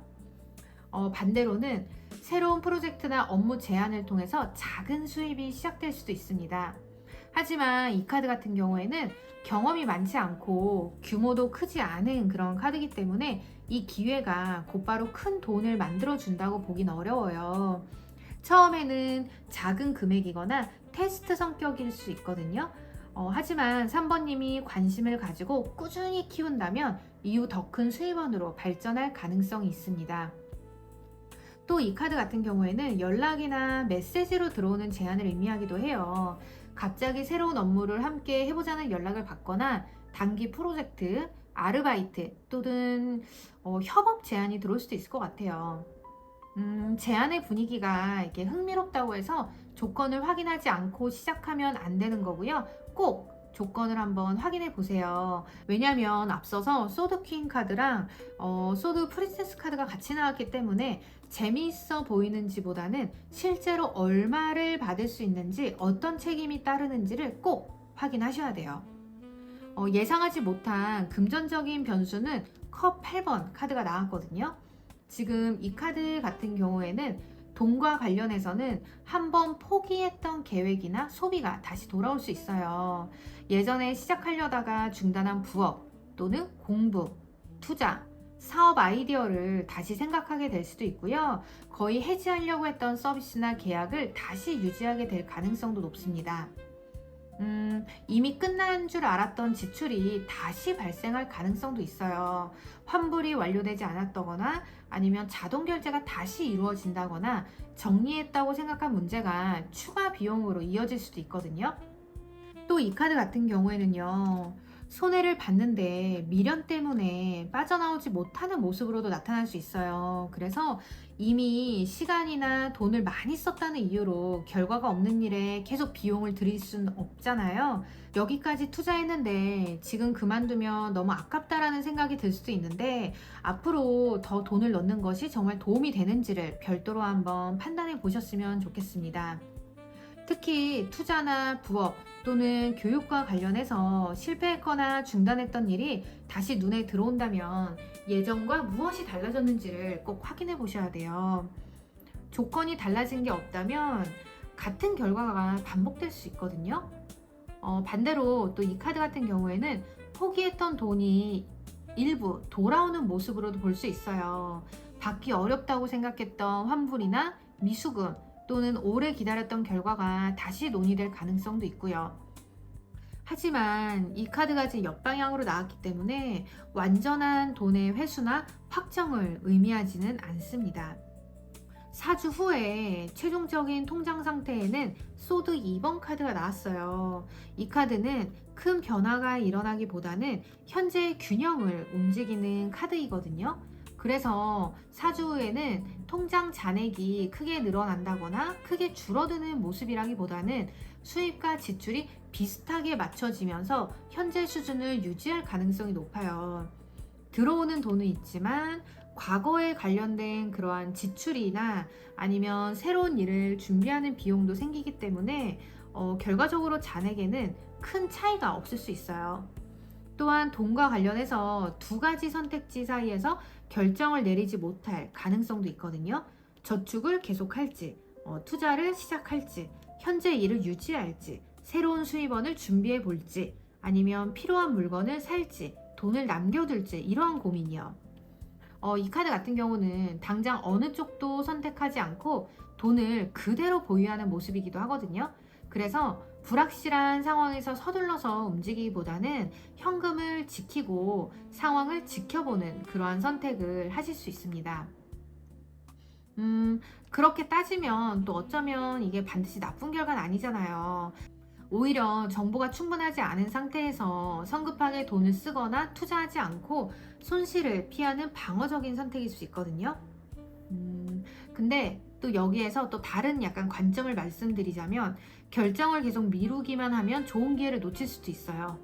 반대로는 새로운 프로젝트나 업무 제안을 통해서 작은 수입이 시작될 수도 있습니다. 하지만 이 카드 같은 경우에는 경험이 많지 않고 규모도 크지 않은 그런 카드이기 때문에 이 기회가 곧바로 큰 돈을 만들어 준다고 보긴 어려워요. 처음에는 작은 금액이거나 테스트 성격일 수 있거든요. 하지만 3번님이 관심을 가지고 꾸준히 키운다면 이후 더 큰 수입원으로 발전할 가능성이 있습니다. 또 이 카드 같은 경우에는 연락이나 메시지로 들어오는 제안을 의미하기도 해요. 갑자기 새로운 업무를 함께 해보자는 연락을 받거나 단기 프로젝트, 아르바이트 또는 협업 제안이 들어올 수도 있을 것 같아요. 제안의 분위기가 이렇게 흥미롭다고 해서 조건을 확인하지 않고 시작하면 안 되는 거고요. 꼭 조건을 한번 확인해 보세요. 왜냐면 앞서서 소드 퀸 카드랑 소드 프린세스 카드가 같이 나왔기 때문에 재미있어 보이는지보다는 실제로 얼마를 받을 수 있는지 어떤 책임이 따르는지를 꼭 확인하셔야 돼요. 예상하지 못한 금전적인 변수는 컵 8번 카드가 나왔거든요. 지금 이 카드 같은 경우에는 돈과 관련해서는 한번 포기했던 계획이나 소비가 다시 돌아올 수 있어요. 예전에 시작하려다가 중단한 부업 또는 공부, 투자, 사업 아이디어를 다시 생각하게 될 수도 있고요. 거의 해지하려고 했던 서비스나 계약을 다시 유지하게 될 가능성도 높습니다. 이미 끝난 줄 알았던 지출이 다시 발생할 가능성도 있어요. 환불이 완료되지 않았다거나 아니면 자동 결제가 다시 이루어진다거나 정리했다고 생각한 문제가 추가 비용으로 이어질 수도 있거든요. 또 이 카드 같은 경우에는요. 손해를 봤는데 미련 때문에 빠져나오지 못하는 모습으로도 나타날 수 있어요. 그래서 이미 시간이나 돈을 많이 썼다는 이유로 결과가 없는 일에 계속 비용을 들일 수는 없잖아요. 여기까지 투자했는데 지금 그만두면 너무 아깝다라는 생각이 들 수도 있는데 앞으로 더 돈을 넣는 것이 정말 도움이 되는지를 별도로 한번 판단해 보셨으면 좋겠습니다. 특히 투자나 부업 또는 교육과 관련해서 실패했거나 중단했던 일이 다시 눈에 들어온다면 예전과 무엇이 달라졌는지를 꼭 확인해 보셔야 돼요. 조건이 달라진 게 없다면 같은 결과가 반복될 수 있거든요. 반대로 또 이 카드 같은 경우에는 포기했던 돈이 일부 돌아오는 모습으로도 볼 수 있어요. 받기 어렵다고 생각했던 환불이나 미수금 또는 오래 기다렸던 결과가 다시 논의될 가능성도 있고요. 하지만 이 카드가 지금 역방향으로 나왔기 때문에 완전한 돈의 회수나 확정을 의미하지는 않습니다. 4주 후에 최종적인 통장 상태에는 소드 2번 카드가 나왔어요. 이 카드는 큰 변화가 일어나기보다는 현재의 균형을 움직이는 카드이거든요. 그래서 사주 후에는 통장 잔액이 크게 늘어난다거나 크게 줄어드는 모습이라기보다는 수입과 지출이 비슷하게 맞춰지면서 현재 수준을 유지할 가능성이 높아요. 들어오는 돈은 있지만 과거에 관련된 그러한 지출이나 아니면 새로운 일을 준비하는 비용도 생기기 때문에 결과적으로 잔액에는 큰 차이가 없을 수 있어요. 또한 돈과 관련해서 두 가지 선택지 사이에서 결정을 내리지 못할 가능성도 있거든요. 저축을 계속할지, 투자를 시작할지, 현재 일을 유지할지, 새로운 수입원을 준비해 볼지, 아니면 필요한 물건을 살지, 돈을 남겨둘지, 이러한 고민이요. 이 카드 같은 경우는 당장 어느 쪽도 선택하지 않고 돈을 그대로 보유하는 모습이기도 하거든요. 그래서 불확실한 상황에서 서둘러서 움직이기보다는 현금을 지키고 상황을 지켜보는 그러한 선택을 하실 수 있습니다. 그렇게 따지면 또 어쩌면 이게 반드시 나쁜 결과는 아니잖아요. 오히려 정보가 충분하지 않은 상태에서 성급하게 돈을 쓰거나 투자하지 않고 손실을 피하는 방어적인 선택일 수 있거든요. 근데 또 여기에서 또 다른 약간 관점을 말씀드리자면 결정을 계속 미루기만 하면 좋은 기회를 놓칠 수도 있어요.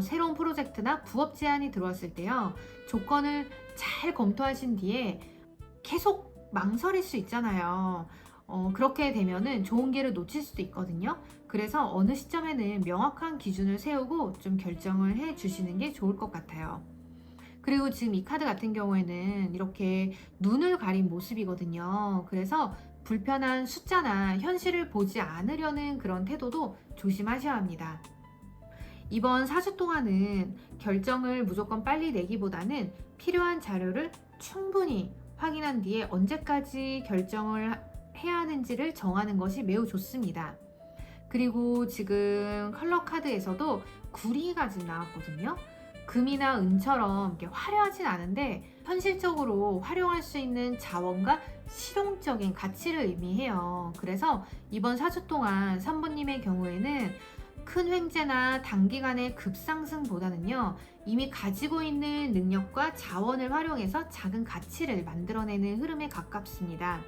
새로운 프로젝트나 부업 제안이 들어왔을 때요. 조건을 잘 검토하신 뒤에 계속 망설일 수 있잖아요. 그렇게 되면은 좋은 기회를 놓칠 수도 있거든요. 그래서 어느 시점에는 명확한 기준을 세우고 좀 결정을 해 주시는 게 좋을 것 같아요. 그리고 지금 이 카드 같은 경우에는 이렇게 눈을 가린 모습이거든요. 그래서 불편한 숫자나 현실을 보지 않으려는 그런 태도도 조심하셔야 합니다. 이번 4주 동안은 결정을 무조건 빨리 내기보다는 필요한 자료를 충분히 확인한 뒤에 언제까지 결정을 해야 하는지를 정하는 것이 매우 좋습니다. 그리고 지금 컬러 카드에서도 구리가 지금 나왔거든요. 금이나 은처럼 이렇게 화려하진 않은데 현실적으로 활용할 수 있는 자원과 실용적인 가치를 의미해요. 그래서 이번 4주 동안 3번님의 경우에는 큰 횡재나 단기간의 급상승보다는요, 이미 가지고 있는 능력과 자원을 활용해서 작은 가치를 만들어내는 흐름에 가깝습니다.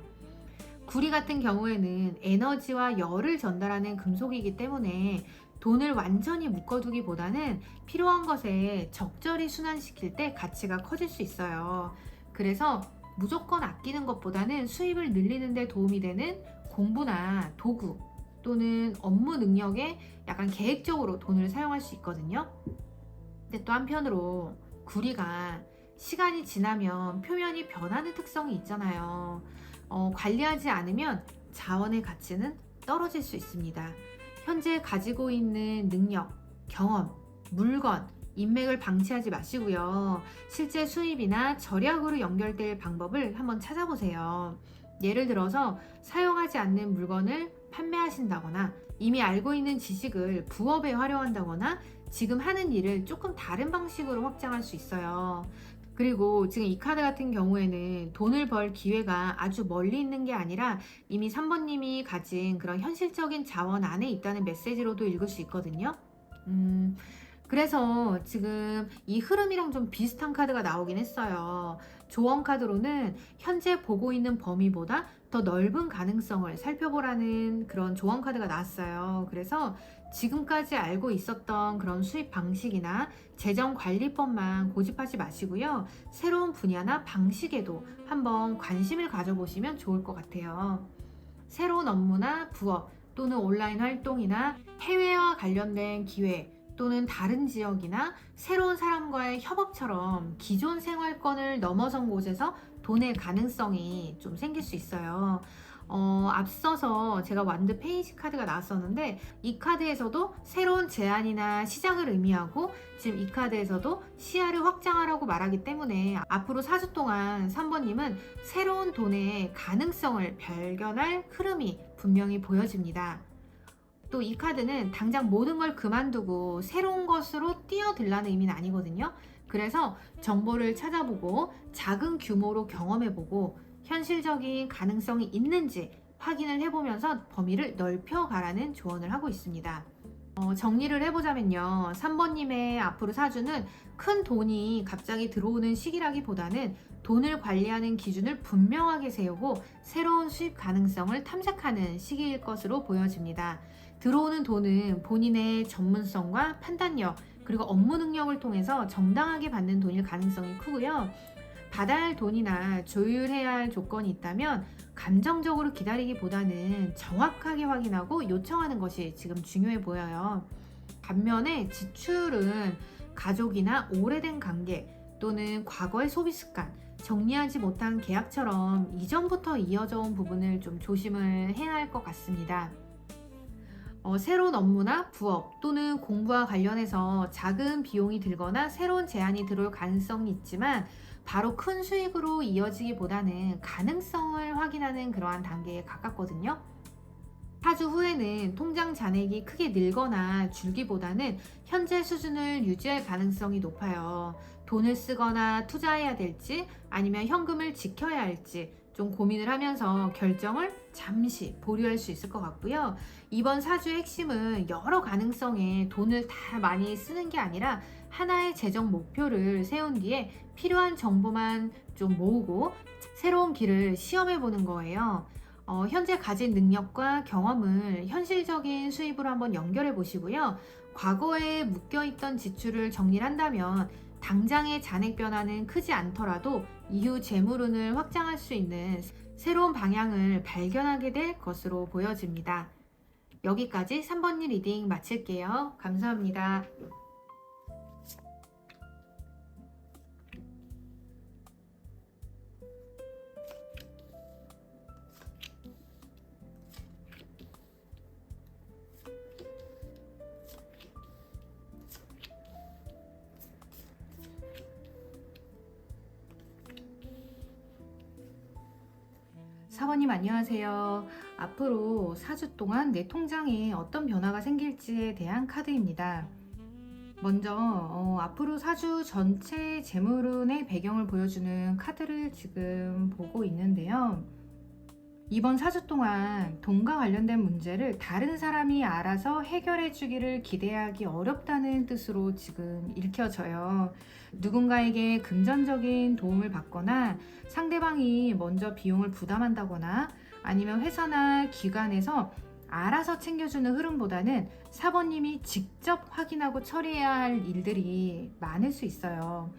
구리 같은 경우에는 에너지와 열을 전달하는 금속이기 때문에 돈을 완전히 묶어두기보다는 필요한 것에 적절히 순환시킬 때 가치가 커질 수 있어요. 그래서 무조건 아끼는 것보다는 수입을 늘리는 데 도움이 되는 공부나 도구 또는 업무 능력에 약간 계획적으로 돈을 사용할 수 있거든요. 근데 또 한편으로 구리가 시간이 지나면 표면이 변하는 특성이 있잖아요. 관리하지 않으면 자원의 가치는 떨어질 수 있습니다. 현재 가지고 있는 능력, 경험, 물건, 인맥을 방치하지 마시고요. 실제 수입이나 절약으로 연결될 방법을 한번 찾아보세요. 예를 들어서 사용하지 않는 물건을 판매하신다거나 이미 알고 있는 지식을 부업에 활용한다거나 지금 하는 일을 조금 다른 방식으로 확장할 수 있어요. 그리고 지금 이 카드 같은 경우에는 돈을 벌 기회가 아주 멀리 있는 게 아니라 이미 3번님이 가진 그런 현실적인 자원 안에 있다는 메시지로도 읽을 수 있거든요. 그래서 지금 이 흐름이랑 좀 비슷한 카드가 나오긴 했어요. 조언 카드로는 현재 보고 있는 범위보다 더 넓은 가능성을 살펴보라는 그런 조언 카드가 나왔어요. 그래서 지금까지 알고 있었던 그런 수입 방식이나 재정 관리법만 고집하지 마시고요. 새로운 분야나 방식에도 한번 관심을 가져보시면 좋을 것 같아요. 새로운 업무나 부업 또는 온라인 활동이나 해외와 관련된 기회 또는 다른 지역이나 새로운 사람과의 협업처럼 기존 생활권을 넘어선 곳에서 돈의 가능성이 좀 생길 수 있어요. 앞서서 제가 완드 페이지 카드가 나왔었는데 이 카드에서도 새로운 제안이나 시작을 의미하고 지금 이 카드에서도 시야를 확장하라고 말하기 때문에 앞으로 4주 동안 3번님은 새로운 돈의 가능성을 발견할 흐름이 분명히 보여집니다. 또 이 카드는 당장 모든 걸 그만두고 새로운 것으로 뛰어들라는 의미는 아니거든요. 그래서 정보를 찾아보고 작은 규모로 경험해보고 현실적인 가능성이 있는지 확인을 해보면서 범위를 넓혀가라는 조언을 하고 있습니다. 정리를 해보자면요. 3번님의 앞으로 사주는 큰 돈이 갑자기 들어오는 시기라기보다는 돈을 관리하는 기준을 분명하게 세우고 새로운 수입 가능성을 탐색하는 시기일 것으로 보여집니다. 들어오는 돈은 본인의 전문성과 판단력, 그리고 업무 능력을 통해서 정당하게 받는 돈일 가능성이 크고요. 받아야 할 돈이나 조율해야 할 조건이 있다면 감정적으로 기다리기보다는 정확하게 확인하고 요청하는 것이 지금 중요해 보여요. 반면에 지출은 가족이나 오래된 관계 또는 과거의 소비 습관, 정리하지 못한 계약처럼 이전부터 이어져 온 부분을 좀 조심을 해야 할 것 같습니다. 새로운 업무나 부업 또는 공부와 관련해서 작은 비용이 들거나 새로운 제안이 들어올 가능성이 있지만 바로 큰 수익으로 이어지기보다는 가능성을 확인하는 그러한 단계에 가깝거든요. 4주 후에는 통장 잔액이 크게 늘거나 줄기보다는 현재 수준을 유지할 가능성이 높아요. 돈을 쓰거나 투자해야 될지 아니면 현금을 지켜야 할지 좀 고민을 하면서 결정을 잠시 보류할 수 있을 것 같고요. 이번 사주의 핵심은 여러 가능성에 돈을 다 많이 쓰는 게 아니라 하나의 재정 목표를 세운 뒤에 필요한 정보만 좀 모으고 새로운 길을 시험해 보는 거예요. 현재 가진 능력과 경험을 현실적인 수입으로 한번 연결해 보시고요. 과거에 묶여있던 지출을 정리를 한다면 당장의 잔액 변화는 크지 않더라도 이후 재물운을 확장할 수 있는 새로운 방향을 발견하게 될 것으로 보여집니다. 여기까지 3번님 리딩 마칠게요. 감사합니다. 사모님 안녕하세요. 앞으로 4주 동안 내 통장에 어떤 변화가 생길지에 대한 카드입니다. 먼저 앞으로 4주 전체 재물운의 배경을 보여주는 카드를 지금 보고 있는데요. 이번 4주 동안 돈과 관련된 문제를 다른 사람이 알아서 해결해 주기를 기대하기 어렵다는 뜻으로 지금 읽혀져요. 누군가에게 금전적인 도움을 받거나 상대방이 먼저 비용을 부담한다거나 아니면 회사나 기관에서 알아서 챙겨주는 흐름보다는 사번님이 직접 확인하고 처리해야 할 일들이 많을 수 있어요.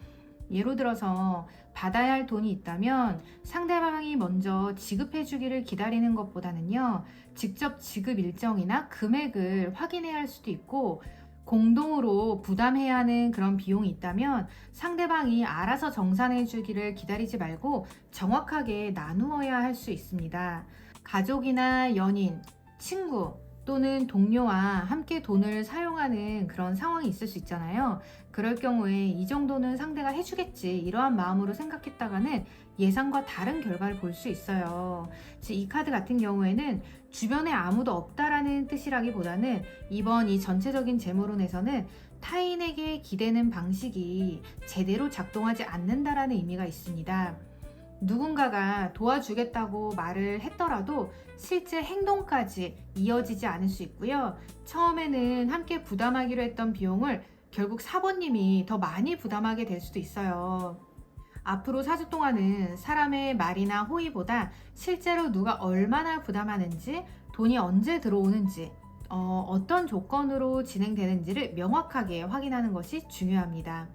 예로 들어서 받아야 할 돈이 있다면 상대방이 먼저 지급해 주기를 기다리는 것보다는요, 직접 지급 일정이나 금액을 확인해야 할 수도 있고, 공동으로 부담해야 하는 그런 비용이 있다면 상대방이 알아서 정산해 주기를 기다리지 말고 정확하게 나누어야 할 수 있습니다. 가족이나 연인, 친구 또는 동료와 함께 돈을 사용하는 그런 상황이 있을 수 있잖아요. 그럴 경우에 이 정도는 상대가 해주겠지 이러한 마음으로 생각했다가는 예상과 다른 결과를 볼 수 있어요. 이 카드 같은 경우에는 주변에 아무도 없다라는 뜻이라기보다는 이번 이 전체적인 재물운에서는 타인에게 기대는 방식이 제대로 작동하지 않는다라는 의미가 있습니다. 누군가가 도와주겠다고 말을 했더라도 실제 행동까지 이어지지 않을 수 있고요. 처음에는 함께 부담하기로 했던 비용을 결국 사번님이 더 많이 부담하게 될 수도 있어요. 앞으로 4주 동안은 사람의 말이나 호의보다 실제로 누가 얼마나 부담하는지, 돈이 언제 들어오는지, 어떤 조건으로 진행되는지를 명확하게 확인하는 것이 중요합니다.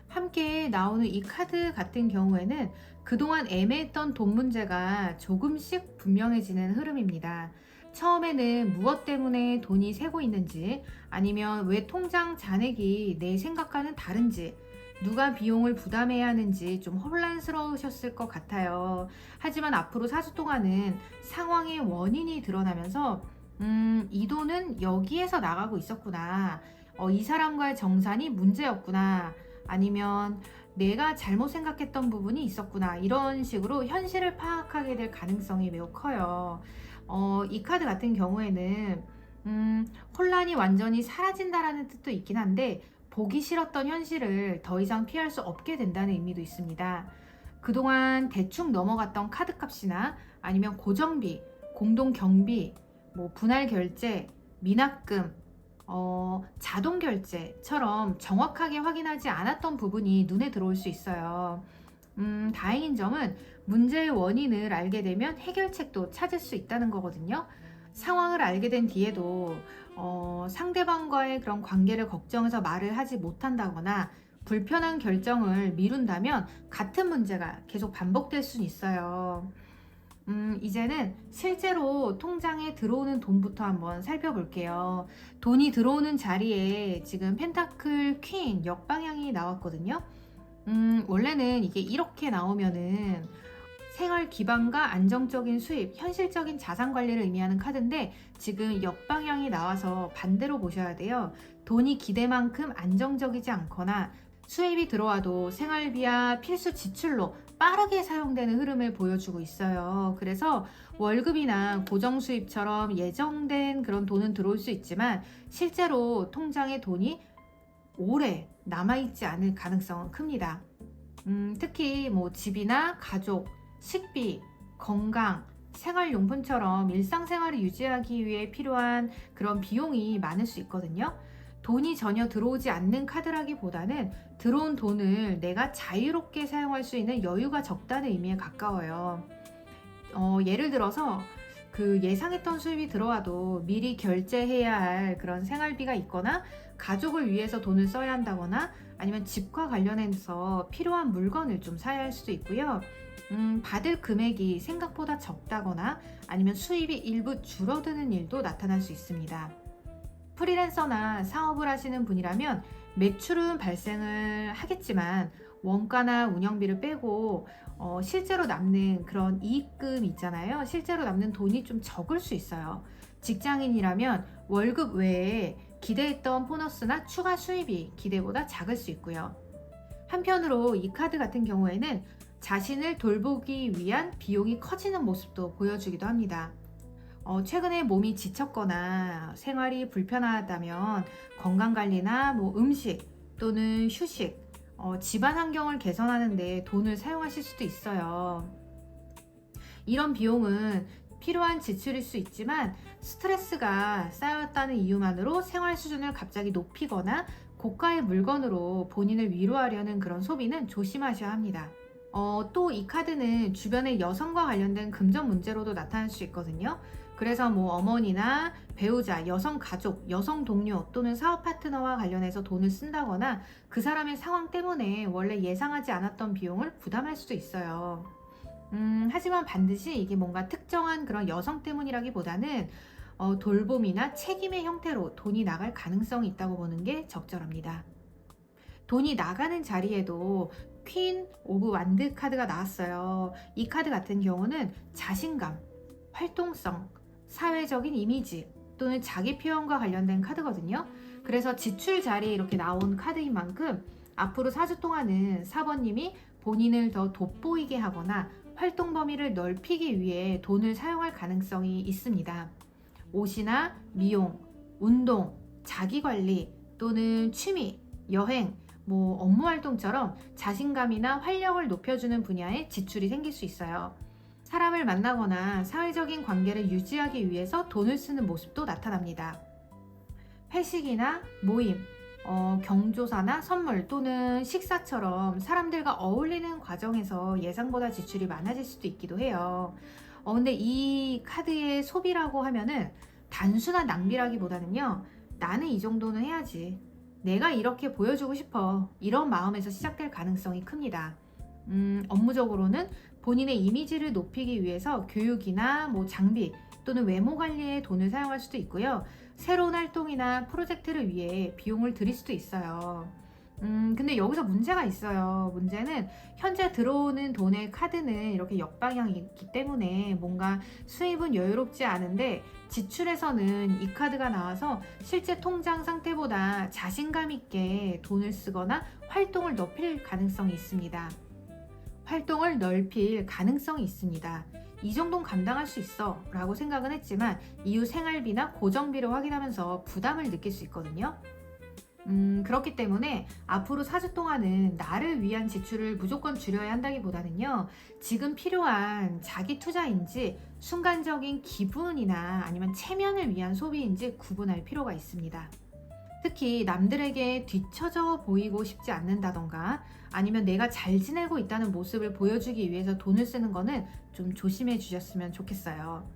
함께 나오는 이 카드 같은 경우에는 그동안 애매했던 돈 문제가 조금씩 분명해지는 흐름입니다. 처음에는 무엇 때문에 돈이 새고 있는지, 아니면 왜 통장 잔액이 내 생각과는 다른지, 누가 비용을 부담해야 하는지 좀 혼란스러우셨을 것 같아요. 하지만 앞으로 4주 동안은 상황의 원인이 드러나면서 이 돈은 여기에서 나가고 있었구나. 이 사람과의 정산이 문제였구나. 아니면 내가 잘못 생각했던 부분이 있었구나. 이런 식으로 현실을 파악하게 될 가능성이 매우 커요. 이 카드 같은 경우에는 혼란이 완전히 사라진다라는 뜻도 있긴 한데 보기 싫었던 현실을 더 이상 피할 수 없게 된다는 의미도 있습니다. 그동안 대충 넘어갔던 카드값이나 아니면 고정비, 공동 경비, 분할 결제, 미납금, 자동 결제처럼 정확하게 확인하지 않았던 부분이 눈에 들어올 수 있어요. 다행인 점은 문제의 원인을 알게 되면 해결책도 찾을 수 있다는 거거든요. 상황을 알게 된 뒤에도 상대방과의 그런 관계를 걱정해서 말을 하지 못한다거나 불편한 결정을 미룬다면 같은 문제가 계속 반복될 수 있어요. 이제는 실제로 통장에 들어오는 돈부터 한번 살펴볼게요. 돈이 들어오는 자리에 지금 펜타클 퀸 역방향이 나왔거든요. 원래는 이게 이렇게 나오면은 생활 기반과 안정적인 수입, 현실적인 자산 관리를 의미하는 카드인데 지금 역방향이 나와서 반대로 보셔야 돼요. 돈이 기대만큼 안정적이지 않거나 수입이 들어와도 생활비야 필수 지출로 빠르게 사용되는 흐름을 보여주고 있어요. 그래서 월급이나 고정 수입처럼 예정된 그런 돈은 들어올 수 있지만 실제로 통장에 돈이 오래 남아있지 않을 가능성은 큽니다. 특히 뭐 집이나 가족, 식비, 건강, 생활용품처럼 일상생활을 유지하기 위해 필요한 그런 비용이 많을 수 있거든요. 돈이 전혀 들어오지 않는 카드라기보다는 들어온 돈을 내가 자유롭게 사용할 수 있는 여유가 적다는 의미에 가까워요. 예를 들어서 그 예상했던 수입이 들어와도 미리 결제해야 할 그런 생활비가 있거나 가족을 위해서 돈을 써야 한다거나 아니면 집과 관련해서 필요한 물건을 좀 사야 할 수도 있고요. 받을 금액이 생각보다 적다거나 아니면 수입이 일부 줄어드는 일도 나타날 수 있습니다. 프리랜서나 사업을 하시는 분이라면 매출은 발생을 하겠지만 원가나 운영비를 빼고 실제로 남는 그런 이익금 있잖아요. 실제로 남는 돈이 좀 적을 수 있어요. 직장인이라면 월급 외에 기대했던 보너스나 추가 수입이 기대보다 작을 수 있고요. 한편으로 이 카드 같은 경우에는 자신을 돌보기 위한 비용이 커지는 모습도 보여주기도 합니다. 최근에 몸이 지쳤거나 생활이 불편하다면 건강관리나 뭐 음식 또는 휴식, 집안 환경을 개선하는 데 돈을 사용하실 수도 있어요. 이런 비용은 필요한 지출일 수 있지만 스트레스가 쌓였다는 이유만으로 생활 수준을 갑자기 높이거나 고가의 물건으로 본인을 위로하려는 그런 소비는 조심하셔야 합니다. 또 이 카드는 주변의 여성과 관련된 금전 문제로도 나타날 수 있거든요. 그래서 뭐 어머니나 배우자, 여성 가족, 여성 동료 또는 사업 파트너와 관련해서 돈을 쓴다거나 그 사람의 상황 때문에 원래 예상하지 않았던 비용을 부담할 수도 있어요. 하지만 반드시 이게 뭔가 특정한 그런 여성 때문이라기보다는 돌봄이나 책임의 형태로 돈이 나갈 가능성이 있다고 보는 게 적절합니다. 돈이 나가는 자리에도 퀸 오브 완드 카드가 나왔어요. 이 카드 같은 경우는 자신감, 활동성, 사회적인 이미지 또는 자기 표현과 관련된 카드거든요. 그래서 지출 자리에 이렇게 나온 카드인 만큼 앞으로 4주 동안은 사번님이 본인을 더 돋보이게 하거나 활동 범위를 넓히기 위해 돈을 사용할 가능성이 있습니다. 옷이나 미용, 운동, 자기관리 또는 취미, 여행, 뭐 업무 활동처럼 자신감이나 활력을 높여주는 분야에 지출이 생길 수 있어요. 사람을 만나거나 사회적인 관계를 유지하기 위해서 돈을 쓰는 모습도 나타납니다. 회식이나 모임, 경조사나 선물 또는 식사처럼 사람들과 어울리는 과정에서 예상보다 지출이 많아질 수도 있기도 해요. 근데 이 카드의 소비라고 하면은 단순한 낭비라기보다는요, 나는 이 정도는 해야지. 내가 이렇게 보여주고 싶어. 이런 마음에서 시작될 가능성이 큽니다. 업무적으로는 본인의 이미지를 높이기 위해서 교육이나 뭐 장비 또는 외모 관리에 돈을 사용할 수도 있고요. 새로운 활동이나 프로젝트를 위해 비용을 들일 수도 있어요. 근데 여기서 문제가 있어요. 문제는 현재 들어오는 돈의 카드는 이렇게 역방향이기 때문에 뭔가 수입은 여유롭지 않은데 지출에서는 이 카드가 나와서 실제 통장 상태보다 자신감 있게 돈을 쓰거나 활동을 넓힐 가능성이 있습니다. 활동을 넓힐 가능성이 있습니다. 이 정도는 감당할 수 있어 라고 생각은 했지만 이후 생활비나 고정비를 확인하면서 부담을 느낄 수 있거든요. 그렇기 때문에 앞으로 4주 동안은 나를 위한 지출을 무조건 줄여야 한다기보다는요, 지금 필요한 자기 투자인지 순간적인 기분이나 아니면 체면을 위한 소비인지 구분할 필요가 있습니다. 특히 남들에게 뒤처져 보이고 싶지 않는다던가 아니면 내가 잘 지내고 있다는 모습을 보여주기 위해서 돈을 쓰는 거는 좀 조심해 주셨으면 좋겠어요.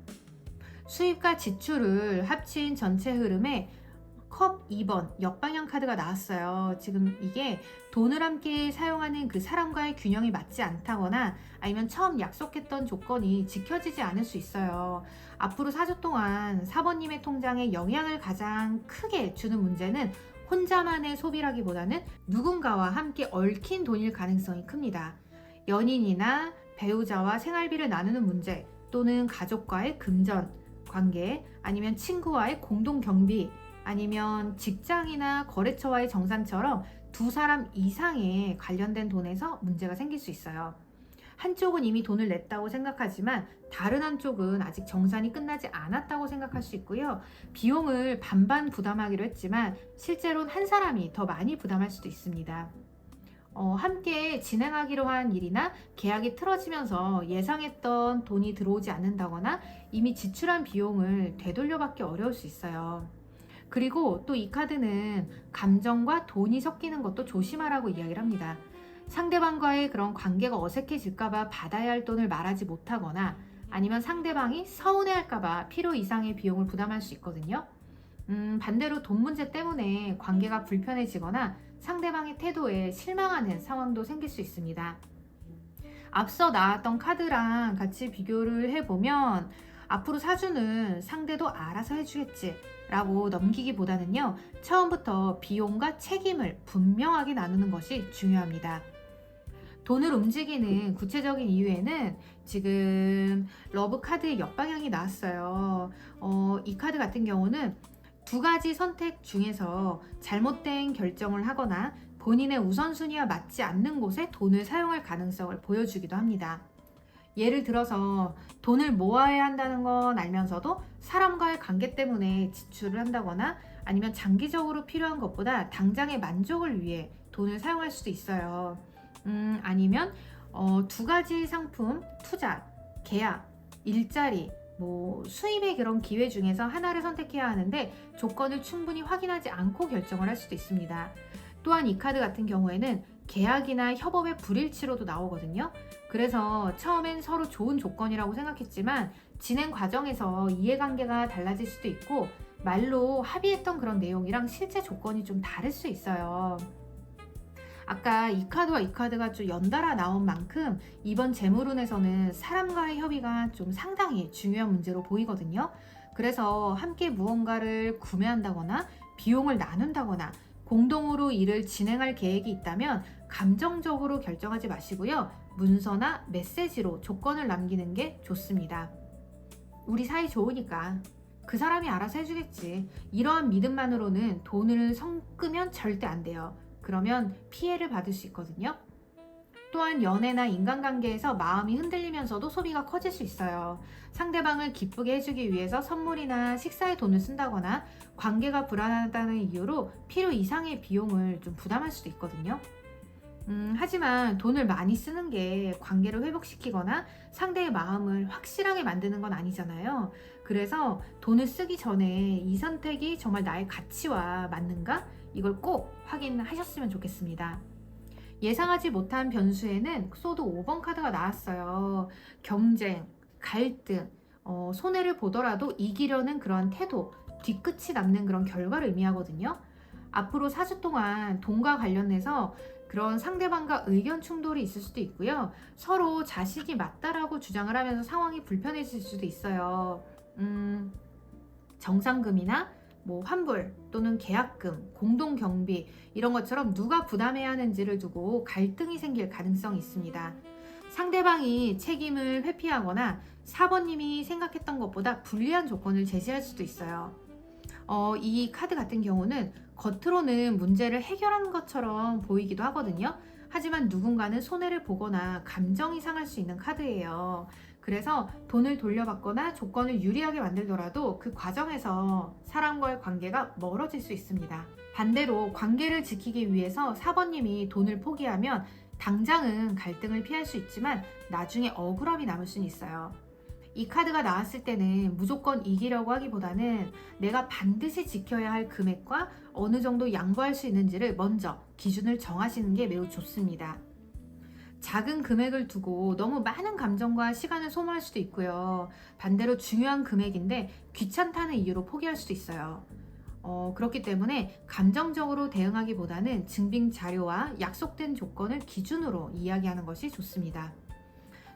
수입과 지출을 합친 전체 흐름에 컵 2번 역방향 카드가 나왔어요. 지금 이게 돈을 함께 사용하는 그 사람과의 균형이 맞지 않다거나 아니면 처음 약속했던 조건이 지켜지지 않을 수 있어요. 앞으로 4주 동안 사번님의 통장에 영향을 가장 크게 주는 문제는 혼자만의 소비라기보다는 누군가와 함께 얽힌 돈일 가능성이 큽니다. 연인이나 배우자와 생활비를 나누는 문제 또는 가족과의 금전 관계 아니면 친구와의 공동 경비 아니면 직장이나 거래처와의 정산처럼 두 사람 이상에 관련된 돈에서 문제가 생길 수 있어요. 한쪽은 이미 돈을 냈다고 생각하지만 다른 한쪽은 아직 정산이 끝나지 않았다고 생각할 수 있고요. 비용을 반반 부담하기로 했지만 실제로는 한 사람이 더 많이 부담할 수도 있습니다. 함께 진행하기로 한 일이나 계약이 틀어지면서 예상했던 돈이 들어오지 않는다거나 이미 지출한 비용을 되돌려받기 어려울 수 있어요. 그리고 또 이 카드는 감정과 돈이 섞이는 것도 조심하라고 이야기를 합니다. 상대방과의 그런 관계가 어색해질까봐 받아야 할 돈을 말하지 못하거나 아니면 상대방이 서운해할까봐 필요 이상의 비용을 부담할 수 있거든요. 반대로 돈 문제 때문에 관계가 불편해지거나 상대방의 태도에 실망하는 상황도 생길 수 있습니다. 앞서 나왔던 카드랑 같이 비교를 해보면 앞으로 사주는 상대도 알아서 해주겠지 라고 넘기기보다는요, 처음부터 비용과 책임을 분명하게 나누는 것이 중요합니다. 돈을 움직이는 구체적인 이유에는 지금 러브 카드의 역방향이 나왔어요. 이 카드 같은 경우는 두 가지 선택 중에서 잘못된 결정을 하거나 본인의 우선순위와 맞지 않는 곳에 돈을 사용할 가능성을 보여주기도 합니다. 예를 들어서 돈을 모아야 한다는 건 알면서도 사람과의 관계 때문에 지출을 한다거나 아니면 장기적으로 필요한 것보다 당장의 만족을 위해 돈을 사용할 수도 있어요. 아니면 두 가지 상품, 투자, 계약, 일자리, 수입의 그런 기회 중에서 하나를 선택해야 하는데 조건을 충분히 확인하지 않고 결정을 할 수도 있습니다. 또한 이 카드 같은 경우에는 계약이나 협업의 불일치로도 나오거든요. 그래서 처음엔 서로 좋은 조건이라고 생각했지만 진행 과정에서 이해관계가 달라질 수도 있고 말로 합의했던 그런 내용이랑 실제 조건이 좀 다를 수 있어요. 아까 이 카드와 이 카드가 좀 연달아 나온 만큼 이번 재물운에서는 사람과의 협의가 좀 상당히 중요한 문제로 보이거든요. 그래서 함께 무언가를 구매한다거나 비용을 나눈다거나 공동으로 일을 진행할 계획이 있다면 감정적으로 결정하지 마시고요. 문서나 메시지로 조건을 남기는 게 좋습니다. 우리 사이 좋으니까 그 사람이 알아서 해주겠지. 이러한 믿음만으로는 돈을 섞으면 절대 안 돼요. 그러면 피해를 받을 수 있거든요. 또한 연애나 인간관계에서 마음이 흔들리면서도 소비가 커질 수 있어요. 상대방을 기쁘게 해주기 위해서 선물이나 식사에 돈을 쓴다거나 관계가 불안하다는 이유로 필요 이상의 비용을 좀 부담할 수도 있거든요. 하지만 돈을 많이 쓰는 게 관계를 회복시키거나 상대의 마음을 확실하게 만드는 건 아니잖아요. 그래서 돈을 쓰기 전에 이 선택이 정말 나의 가치와 맞는가? 이걸 꼭 확인하셨으면 좋겠습니다. 예상하지 못한 변수에는 소드 5번 카드가 나왔어요. 경쟁, 갈등, 손해를 보더라도 이기려는 그런 태도, 뒤끝이 남는 그런 결과를 의미하거든요. 앞으로 4주 동안 돈과 관련해서 그런 상대방과 의견 충돌이 있을 수도 있고요. 서로 자식이 맞다라고 주장을 하면서 상황이 불편해질 수도 있어요. 정상금이나 환불 또는 계약금, 공동 경비 이런 것처럼 누가 부담해야 하는지를 두고 갈등이 생길 가능성이 있습니다. 상대방이 책임을 회피하거나 사번님이 생각했던 것보다 불리한 조건을 제시할 수도 있어요. 이 카드 같은 경우는 겉으로는 문제를 해결한 것처럼 보이기도 하거든요. 하지만 누군가는 손해를 보거나 감정이 상할 수 있는 카드예요. 그래서 돈을 돌려받거나 조건을 유리하게 만들더라도 그 과정에서 사람과의 관계가 멀어질 수 있습니다. 반대로 관계를 지키기 위해서 사번님이 돈을 포기하면 당장은 갈등을 피할 수 있지만 나중에 억울함이 남을 수는 있어요. 이 카드가 나왔을 때는 무조건 이기려고 하기보다는 내가 반드시 지켜야 할 금액과 어느 정도 양보할 수 있는지를 먼저 기준을 정하시는 게 매우 좋습니다. 작은 금액을 두고 너무 많은 감정과 시간을 소모할 수도 있고요. 반대로 중요한 금액인데 귀찮다는 이유로 포기할 수도 있어요. 그렇기 때문에 감정적으로 대응하기보다는 증빙 자료와 약속된 조건을 기준으로 이야기하는 것이 좋습니다.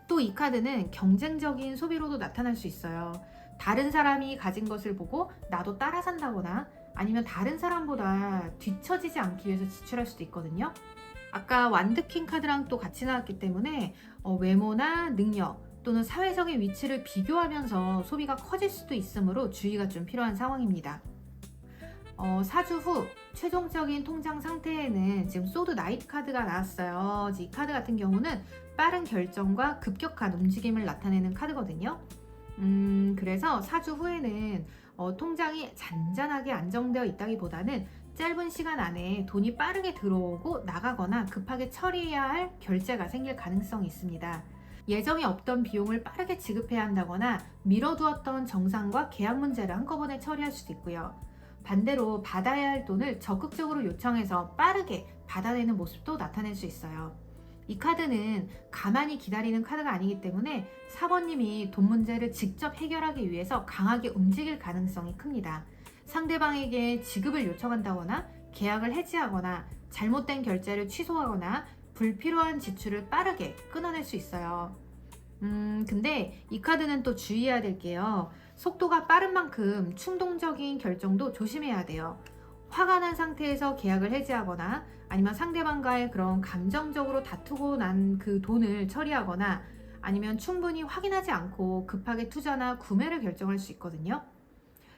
또 이 카드는 경쟁적인 소비로도 나타날 수 있어요. 다른 사람이 가진 것을 보고 나도 따라 산다거나 아니면 다른 사람보다 뒤처지지 않기 위해서 지출할 수도 있거든요. 아까 완드킹 카드랑 또 같이 나왔기 때문에 외모나 능력 또는 사회적인 위치를 비교하면서 소비가 커질 수도 있으므로 주의가 좀 필요한 상황입니다. 4주 후 최종적인 통장 상태에는 지금 소드 나이트 카드가 나왔어요. 이 카드 같은 경우는 빠른 결정과 급격한 움직임을 나타내는 카드거든요. 그래서 4주 후에는 통장이 잔잔하게 안정되어 있다기보다는 짧은 시간 안에 돈이 빠르게 들어오고 나가거나 급하게 처리해야 할 결제가 생길 가능성이 있습니다. 예정이 없던 비용을 빠르게 지급해야 한다거나 미뤄두었던 정산과 계약 문제를 한꺼번에 처리할 수도 있고요. 반대로 받아야 할 돈을 적극적으로 요청해서 빠르게 받아내는 모습도 나타낼 수 있어요. 이 카드는 가만히 기다리는 카드가 아니기 때문에 사번님이 돈 문제를 직접 해결하기 위해서 강하게 움직일 가능성이 큽니다. 상대방에게 지급을 요청한다거나 계약을 해지하거나 잘못된 결제를 취소하거나 불필요한 지출을 빠르게 끊어낼 수 있어요. 근데 이 카드는 또 주의해야 될 게요. 속도가 빠른 만큼 충동적인 결정도 조심해야 돼요. 화가 난 상태에서 계약을 해지하거나 아니면 상대방과의 그런 감정적으로 다투고 난 그 돈을 처리하거나 아니면 충분히 확인하지 않고 급하게 투자나 구매를 결정할 수 있거든요.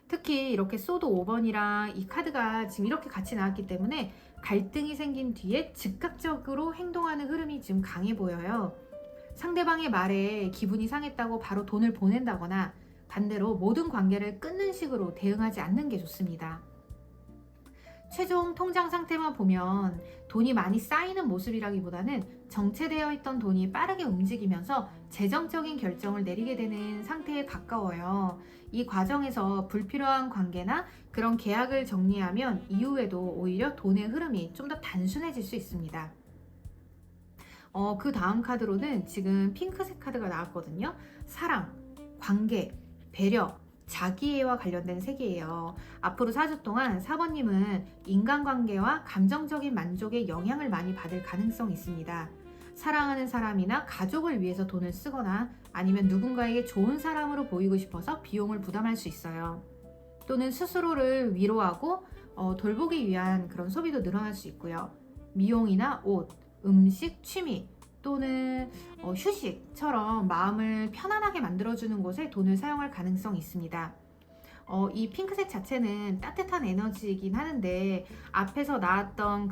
특히 이렇게 소드 5번이랑 이 카드가 지금 이렇게 같이 나왔기 때문에 갈등이 생긴 뒤에 즉각적으로 행동하는 흐름이 지금 강해 보여요. 상대방의 말에 기분이 상했다고 바로 돈을 보낸다거나 반대로 모든 관계를 끊는 식으로 대응하지 않는 게 좋습니다. 최종 통장 상태만 보면 돈이 많이 쌓이는 모습이라기보다는 정체되어 있던 돈이 빠르게 움직이면서 재정적인 결정을 내리게 되는 상태에 가까워요. 이 과정에서 불필요한 관계나 그런 계약을 정리하면 이후에도 오히려 돈의 흐름이 좀 더 단순해질 수 있습니다. 그 다음 카드로는 지금 핑크색 카드가 나왔거든요. 사랑, 관계, 배려, 자기애와 관련된 색이에요. 앞으로 4주 동안 사번님은 인간관계와 감정적인 만족에 영향을 많이 받을 가능성이 있습니다. 사랑하는 사람이나 가족을 위해서 돈을 쓰거나 아니면 누군가에게 좋은 사람으로 보이고 싶어서 비용을 부담할 수 있어요. 또는 스스로를 위로하고 돌보기 위한 그런 소비도 늘어날 수 있고요. 미용이나 옷, 음식, 취미 또는 휴식처럼 마음을 편안하게 만들어주는 곳에 돈을 사용할 가능성이 있습니다. 이 핑크색 자체는 따뜻한 에너지이긴 하는데 앞에서 나왔던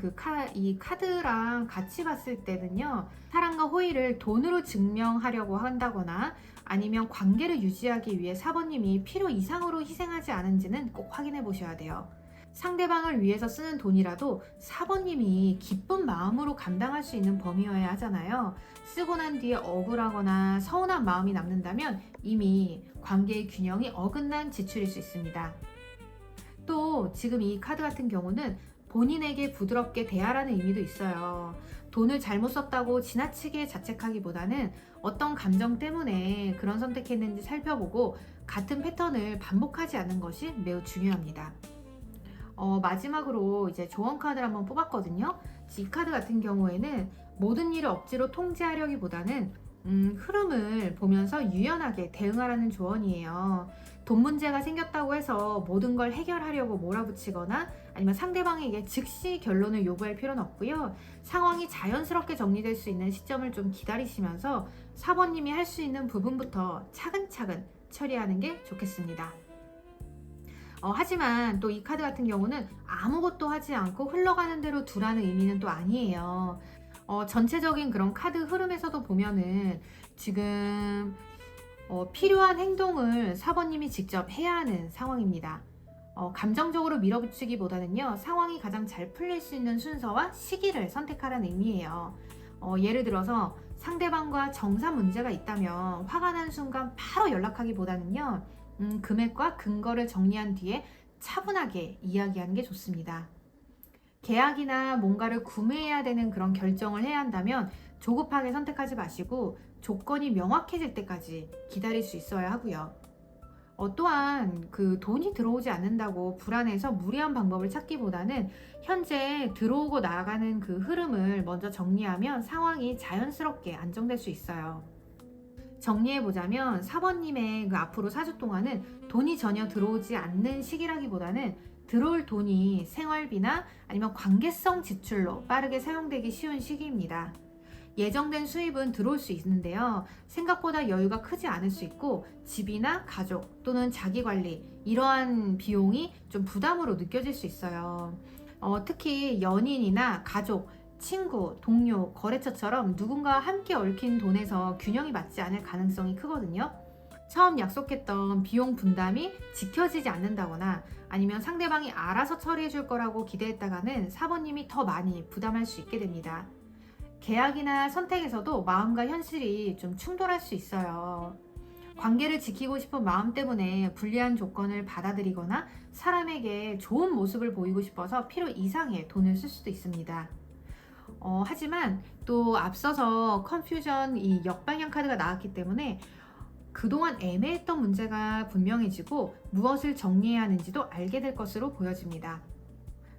이 카드랑 같이 봤을 때는요, 사랑과 호의를 돈으로 증명하려고 한다거나 아니면 관계를 유지하기 위해 사번님이 필요 이상으로 희생하지 않은지는 꼭 확인해 보셔야 돼요. 상대방을 위해서 쓰는 돈이라도 사번님이 기쁜 마음으로 감당할 수 있는 범위여야 하잖아요. 쓰고 난 뒤에 억울하거나 서운한 마음이 남는다면 이미 관계의 균형이 어긋난 지출일 수 있습니다. 또 지금 이 카드 같은 경우는 본인에게 부드럽게 대하라는 의미도 있어요. 돈을 잘못 썼다고 지나치게 자책하기보다는 어떤 감정 때문에 그런 선택했는지 살펴보고 같은 패턴을 반복하지 않는 것이 매우 중요합니다. 마지막으로 이제 조언 카드를 한번 뽑았거든요. 이 카드 같은 경우에는 모든 일을 억지로 통제하려기보다는 흐름을 보면서 유연하게 대응하라는 조언이에요. 돈 문제가 생겼다고 해서 모든 걸 해결하려고 몰아붙이거나 아니면 상대방에게 즉시 결론을 요구할 필요는 없고요. 상황이 자연스럽게 정리될 수 있는 시점을 좀 기다리시면서 사번님이 할 수 있는 부분부터 차근차근 처리하는 게 좋겠습니다. 하지만 또 이 카드 같은 경우는 아무것도 하지 않고 흘러가는 대로 두라는 의미는 또 아니에요. 전체적인 그런 카드 흐름에서도 보면은 지금 필요한 행동을 사번님이 직접 해야 하는 상황입니다. 감정적으로 밀어붙이기보다는요, 상황이 가장 잘 풀릴 수 있는 순서와 시기를 선택하라는 의미예요. 예를 들어서 상대방과 정사 문제가 있다면 화가 난 순간 바로 연락하기보다는요, 금액과 근거를 정리한 뒤에 차분하게 이야기하는 게 좋습니다. 계약이나 뭔가를 구매해야 되는 그런 결정을 해야 한다면 조급하게 선택하지 마시고 조건이 명확해질 때까지 기다릴 수 있어야 하고요. 또한 그 돈이 들어오지 않는다고 불안해서 무리한 방법을 찾기보다는 현재 들어오고 나가는 그 흐름을 먼저 정리하면 상황이 자연스럽게 안정될 수 있어요. 정리해보자면 4번님의 그 앞으로 4주 동안은 돈이 전혀 들어오지 않는 시기라기보다는 들어올 돈이 생활비나 아니면 관계성 지출로 빠르게 사용되기 쉬운 시기입니다. 예정된 수입은 들어올 수 있는데요. 생각보다 여유가 크지 않을 수 있고 집이나 가족 또는 자기관리 이러한 비용이 좀 부담으로 느껴질 수 있어요. 특히 연인이나 가족, 친구, 동료, 거래처처럼 누군가와 함께 얽힌 돈에서 균형이 맞지 않을 가능성이 크거든요. 처음 약속했던 비용 분담이 지켜지지 않는다거나 아니면 상대방이 알아서 처리해 줄 거라고 기대했다가는 4번님이 더 많이 부담할 수 있게 됩니다. 계약이나 선택에서도 마음과 현실이 좀 충돌할 수 있어요. 관계를 지키고 싶은 마음 때문에 불리한 조건을 받아들이거나 사람에게 좋은 모습을 보이고 싶어서 필요 이상의 돈을 쓸 수도 있습니다. 하지만 또 앞서서 컨퓨전 이 역방향 카드가 나왔기 때문에 그동안 애매했던 문제가 분명해지고 무엇을 정리해야 하는지도 알게 될 것으로 보여집니다.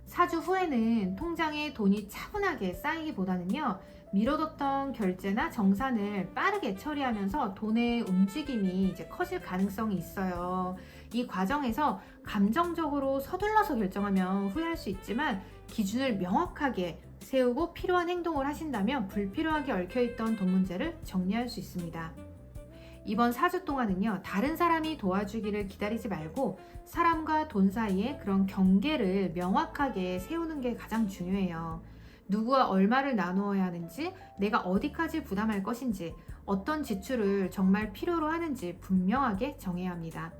4주 후에는 통장에 돈이 차분하게 쌓이기보다는요, 미뤄뒀던 결제나 정산을 빠르게 처리하면서 돈의 움직임이 이제 커질 가능성이 있어요. 이 과정에서 감정적으로 서둘러서 결정하면 후회할 수 있지만 기준을 명확하게 세우고 필요한 행동을 하신다면 불필요하게 얽혀있던 돈 문제를 정리할 수 있습니다. 이번 4주 동안은요, 다른 사람이 도와주기를 기다리지 말고 사람과 돈 사이에 그런 경계를 명확하게 세우는 게 가장 중요해요. 누구와 얼마를 나누어야 하는지, 내가 어디까지 부담할 것인지, 어떤 지출을 정말 필요로 하는지 분명하게 정해야 합니다.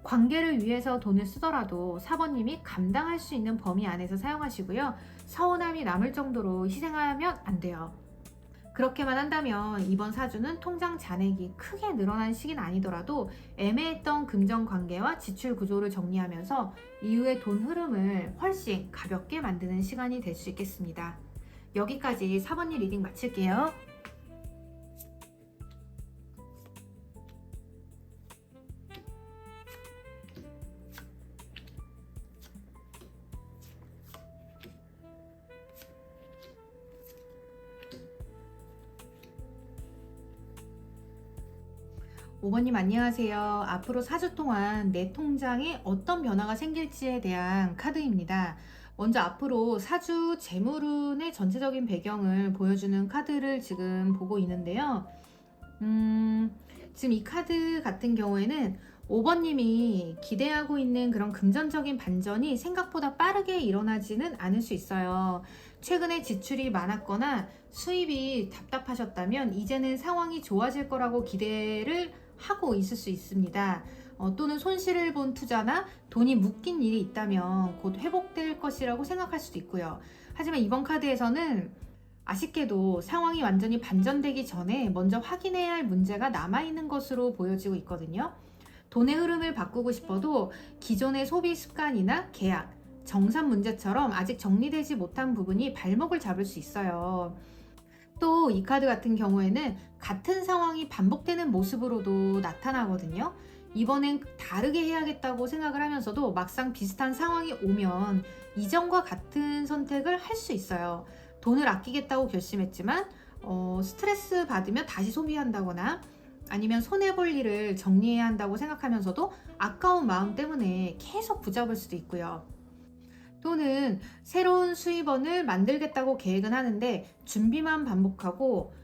관계를 위해서 돈을 쓰더라도 4번님이 감당할 수 있는 범위 안에서 사용하시고요. 서운함이 남을 정도로 희생하면 안 돼요. 그렇게만 한다면 이번 4주는 통장 잔액이 크게 늘어난 시기는 아니더라도 애매했던 금전 관계와 지출 구조를 정리하면서 이후의 돈 흐름을 훨씬 가볍게 만드는 시간이 될 수 있겠습니다. 여기까지 4번님 리딩 마칠게요. 5번님 안녕하세요. 앞으로 4주 동안 내 통장에 어떤 변화가 생길지에 대한 카드입니다. 먼저 앞으로 4주 재물운의 전체적인 배경을 보여주는 카드를 지금 보고 있는데요. 지금 이 카드 같은 경우에는 5번님이 기대하고 있는 그런 금전적인 반전이 생각보다 빠르게 일어나지는 않을 수 있어요. 최근에 지출이 많았거나 수입이 답답하셨다면 이제는 상황이 좋아질 거라고 기대를 하고 있을 수 있습니다. 또는 손실을 본 투자나 돈이 묶인 일이 있다면 곧 회복될 것이라고 생각할 수도 있고요. 하지만 이번 카드에서는 아쉽게도 상황이 완전히 반전되기 전에 먼저 확인해야 할 문제가 남아있는 것으로 보여지고 있거든요. 돈의 흐름을 바꾸고 싶어도 기존의 소비 습관이나 계약, 정산 문제처럼 아직 정리되지 못한 부분이 발목을 잡을 수 있어요. 또 이 카드 같은 경우에는 같은 상황이 반복되는 모습으로도 나타나거든요. 이번엔 다르게 해야겠다고 생각을 하면서도 막상 비슷한 상황이 오면 이전과 같은 선택을 할 수 있어요. 돈을 아끼겠다고 결심했지만 스트레스 받으면 다시 소비한다거나 아니면 손해볼 일을 정리해야 한다고 생각하면서도 아까운 마음 때문에 계속 붙잡을 수도 있고요. 또는 새로운 수입원을 만들겠다고 계획은 하는데 준비만 반복하고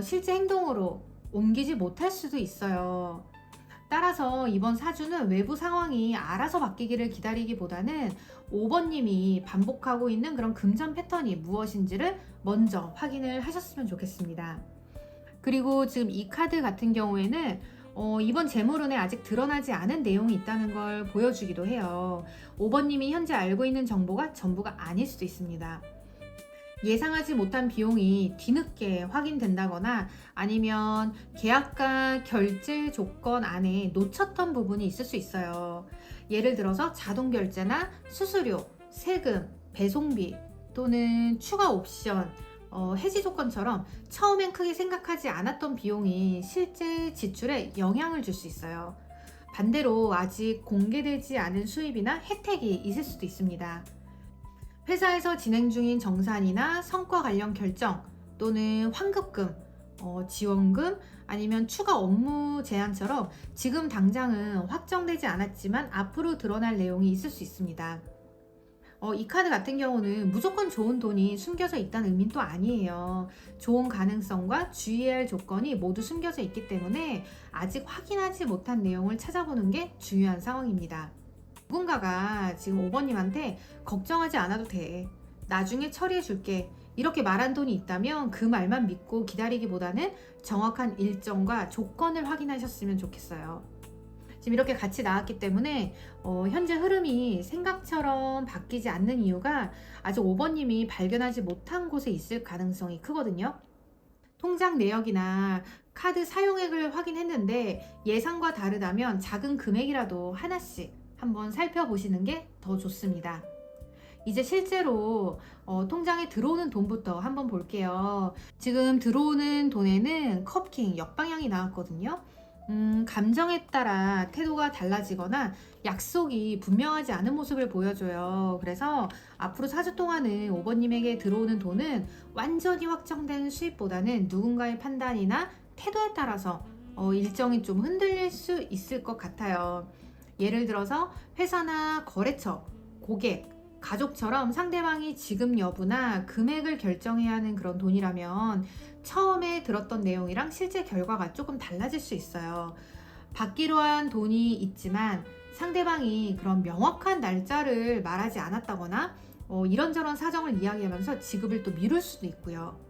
실제 행동으로 옮기지 못할 수도 있어요. 따라서 이번 4주는 외부 상황이 알아서 바뀌기를 기다리기보다는 5번님이 반복하고 있는 그런 금전 패턴이 무엇인지를 먼저 확인을 하셨으면 좋겠습니다. 그리고 지금 이 카드 같은 경우에는 이번 재물운에 아직 드러나지 않은 내용이 있다는 걸 보여주기도 해요. 5번님이 현재 알고 있는 정보가 전부가 아닐 수도 있습니다. 예상하지 못한 비용이 뒤늦게 확인된다거나 아니면 계약과 결제 조건 안에 놓쳤던 부분이 있을 수 있어요. 예를 들어서 자동 결제나 수수료, 세금, 배송비 또는 추가 옵션, 해지 조건처럼 처음엔 크게 생각하지 않았던 비용이 실제 지출에 영향을 줄 수 있어요. 반대로 아직 공개되지 않은 수입이나 혜택이 있을 수도 있습니다. 회사에서 진행 중인 정산이나 성과 관련 결정 또는 환급금, 지원금 아니면 추가 업무 제한처럼 지금 당장은 확정되지 않았지만 앞으로 드러날 내용이 있을 수 있습니다. 이 카드 같은 경우는 무조건 좋은 돈이 숨겨져 있다는 의미는 또 아니에요. 좋은 가능성과 주의해야 할 조건이 모두 숨겨져 있기 때문에 아직 확인하지 못한 내용을 찾아보는 게 중요한 상황입니다. 누군가가 지금 5번님한테 걱정하지 않아도 돼. 나중에 처리해 줄게. 이렇게 말한 돈이 있다면 그 말만 믿고 기다리기보다는 정확한 일정과 조건을 확인하셨으면 좋겠어요. 지금 이렇게 같이 나왔기 때문에 현재 흐름이 생각처럼 바뀌지 않는 이유가 아직 5번님이 발견하지 못한 곳에 있을 가능성이 크거든요. 통장 내역이나 카드 사용액을 확인했는데 예상과 다르다면 작은 금액이라도 하나씩 한번 살펴보시는 게 더 좋습니다. 이제 실제로 통장에 들어오는 돈부터 한번 볼게요. 지금 들어오는 돈에는 컵킹 역방향이 나왔거든요. 감정에 따라 태도가 달라지거나 약속이 분명하지 않은 모습을 보여줘요. 그래서 앞으로 4주 동안은 5번님에게 들어오는 돈은 완전히 확정된 수입보다는 누군가의 판단이나 태도에 따라서 일정이 좀 흔들릴 수 있을 것 같아요. 예를 들어서 회사나 거래처, 고객, 가족처럼 상대방이 지급 여부나 금액을 결정해야 하는 그런 돈이라면 처음에 들었던 내용이랑 실제 결과가 조금 달라질 수 있어요. 받기로 한 돈이 있지만 상대방이 그런 명확한 날짜를 말하지 않았다거나 이런저런 사정을 이야기하면서 지급을 또 미룰 수도 있고요.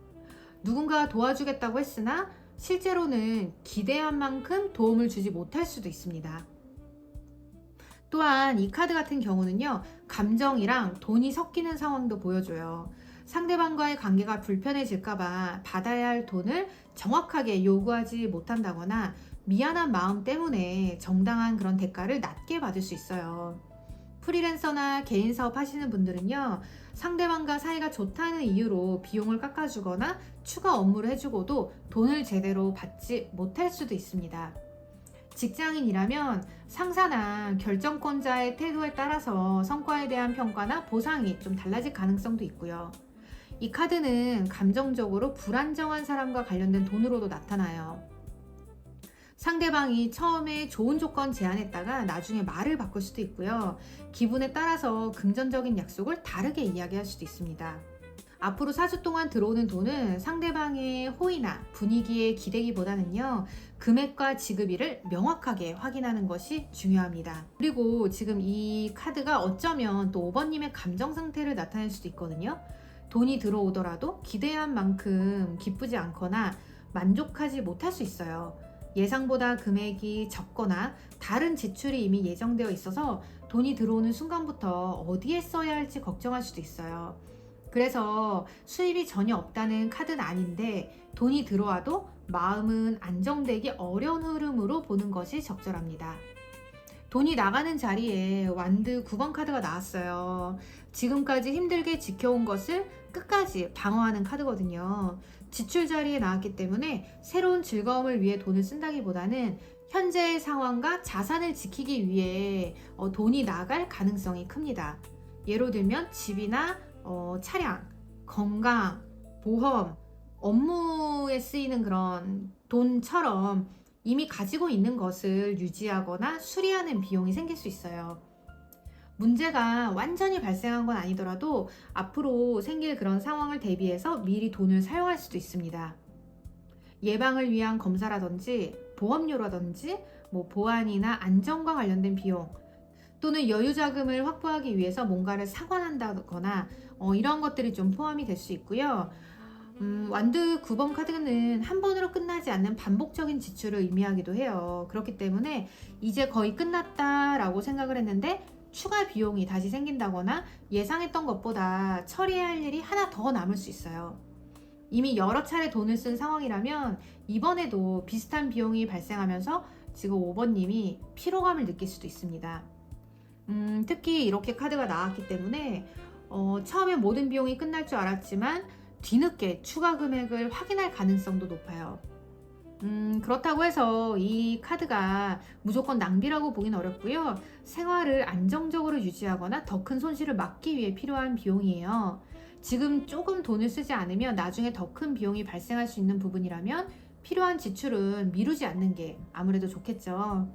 누군가가 도와주겠다고 했으나 실제로는 기대한 만큼 도움을 주지 못할 수도 있습니다. 또한 이 카드 같은 경우는요, 감정이랑 돈이 섞이는 상황도 보여줘요. 상대방과의 관계가 불편해질까봐 받아야 할 돈을 정확하게 요구하지 못한다거나 미안한 마음 때문에 정당한 그런 대가를 낮게 받을 수 있어요. 프리랜서나 개인 사업 하시는 분들은요, 상대방과 사이가 좋다는 이유로 비용을 깎아주거나 추가 업무를 해주고도 돈을 제대로 받지 못할 수도 있습니다. 직장인이라면 상사나 결정권자의 태도에 따라서 성과에 대한 평가나 보상이 좀 달라질 가능성도 있고요. 이 카드는 감정적으로 불안정한 사람과 관련된 돈으로도 나타나요. 상대방이 처음에 좋은 조건 제안했다가 나중에 말을 바꿀 수도 있고요. 기분에 따라서 금전적인 약속을 다르게 이야기할 수도 있습니다. 앞으로 4주 동안 들어오는 돈은 상대방의 호의나 분위기에 기대기보다는요, 금액과 지급일을 명확하게 확인하는 것이 중요합니다. 그리고 지금 이 카드가 어쩌면 또 5번님의 감정 상태를 나타낼 수도 있거든요. 돈이 들어오더라도 기대한 만큼 기쁘지 않거나 만족하지 못할 수 있어요. 예상보다 금액이 적거나 다른 지출이 이미 예정되어 있어서 돈이 들어오는 순간부터 어디에 써야 할지 걱정할 수도 있어요. 그래서 수입이 전혀 없다는 카드는 아닌데 돈이 들어와도 마음은 안정되기 어려운 흐름으로 보는 것이 적절합니다. 돈이 나가는 자리에 완드 9번 카드가 나왔어요. 지금까지 힘들게 지켜온 것을 끝까지 방어하는 카드거든요. 지출 자리에 나왔기 때문에 새로운 즐거움을 위해 돈을 쓴다기보다는 현재의 상황과 자산을 지키기 위해 돈이 나갈 가능성이 큽니다. 예로 들면 집이나 차량, 건강, 보험, 업무에 쓰이는 그런 돈처럼 이미 가지고 있는 것을 유지하거나 수리하는 비용이 생길 수 있어요. 문제가 완전히 발생한 건 아니더라도 앞으로 생길 그런 상황을 대비해서 미리 돈을 사용할 수도 있습니다. 예방을 위한 검사라든지 보험료라든지 보안이나 안전과 관련된 비용 또는 여유 자금을 확보하기 위해서 뭔가를 상환한다거나 이런 것들이 좀 포함이 될 수 있고요. 완드 9번 카드는 한 번으로 끝나지 않는 반복적인 지출을 의미하기도 해요. 그렇기 때문에 이제 거의 끝났다라고 생각을 했는데 추가 비용이 다시 생긴다거나 예상했던 것보다 처리해야 할 일이 하나 더 남을 수 있어요. 이미 여러 차례 돈을 쓴 상황이라면 이번에도 비슷한 비용이 발생하면서 지금 5번님이 피로감을 느낄 수도 있습니다. 특히 이렇게 카드가 나왔기 때문에 처음에 모든 비용이 끝날 줄 알았지만 뒤늦게 추가 금액을 확인할 가능성도 높아요. 그렇다고 해서 이 카드가 무조건 낭비라고 보긴 어렵고요. 생활을 안정적으로 유지하거나 더 큰 손실을 막기 위해 필요한 비용이에요. 지금 조금 돈을 쓰지 않으면 나중에 더 큰 비용이 발생할 수 있는 부분이라면 필요한 지출은 미루지 않는 게 아무래도 좋겠죠.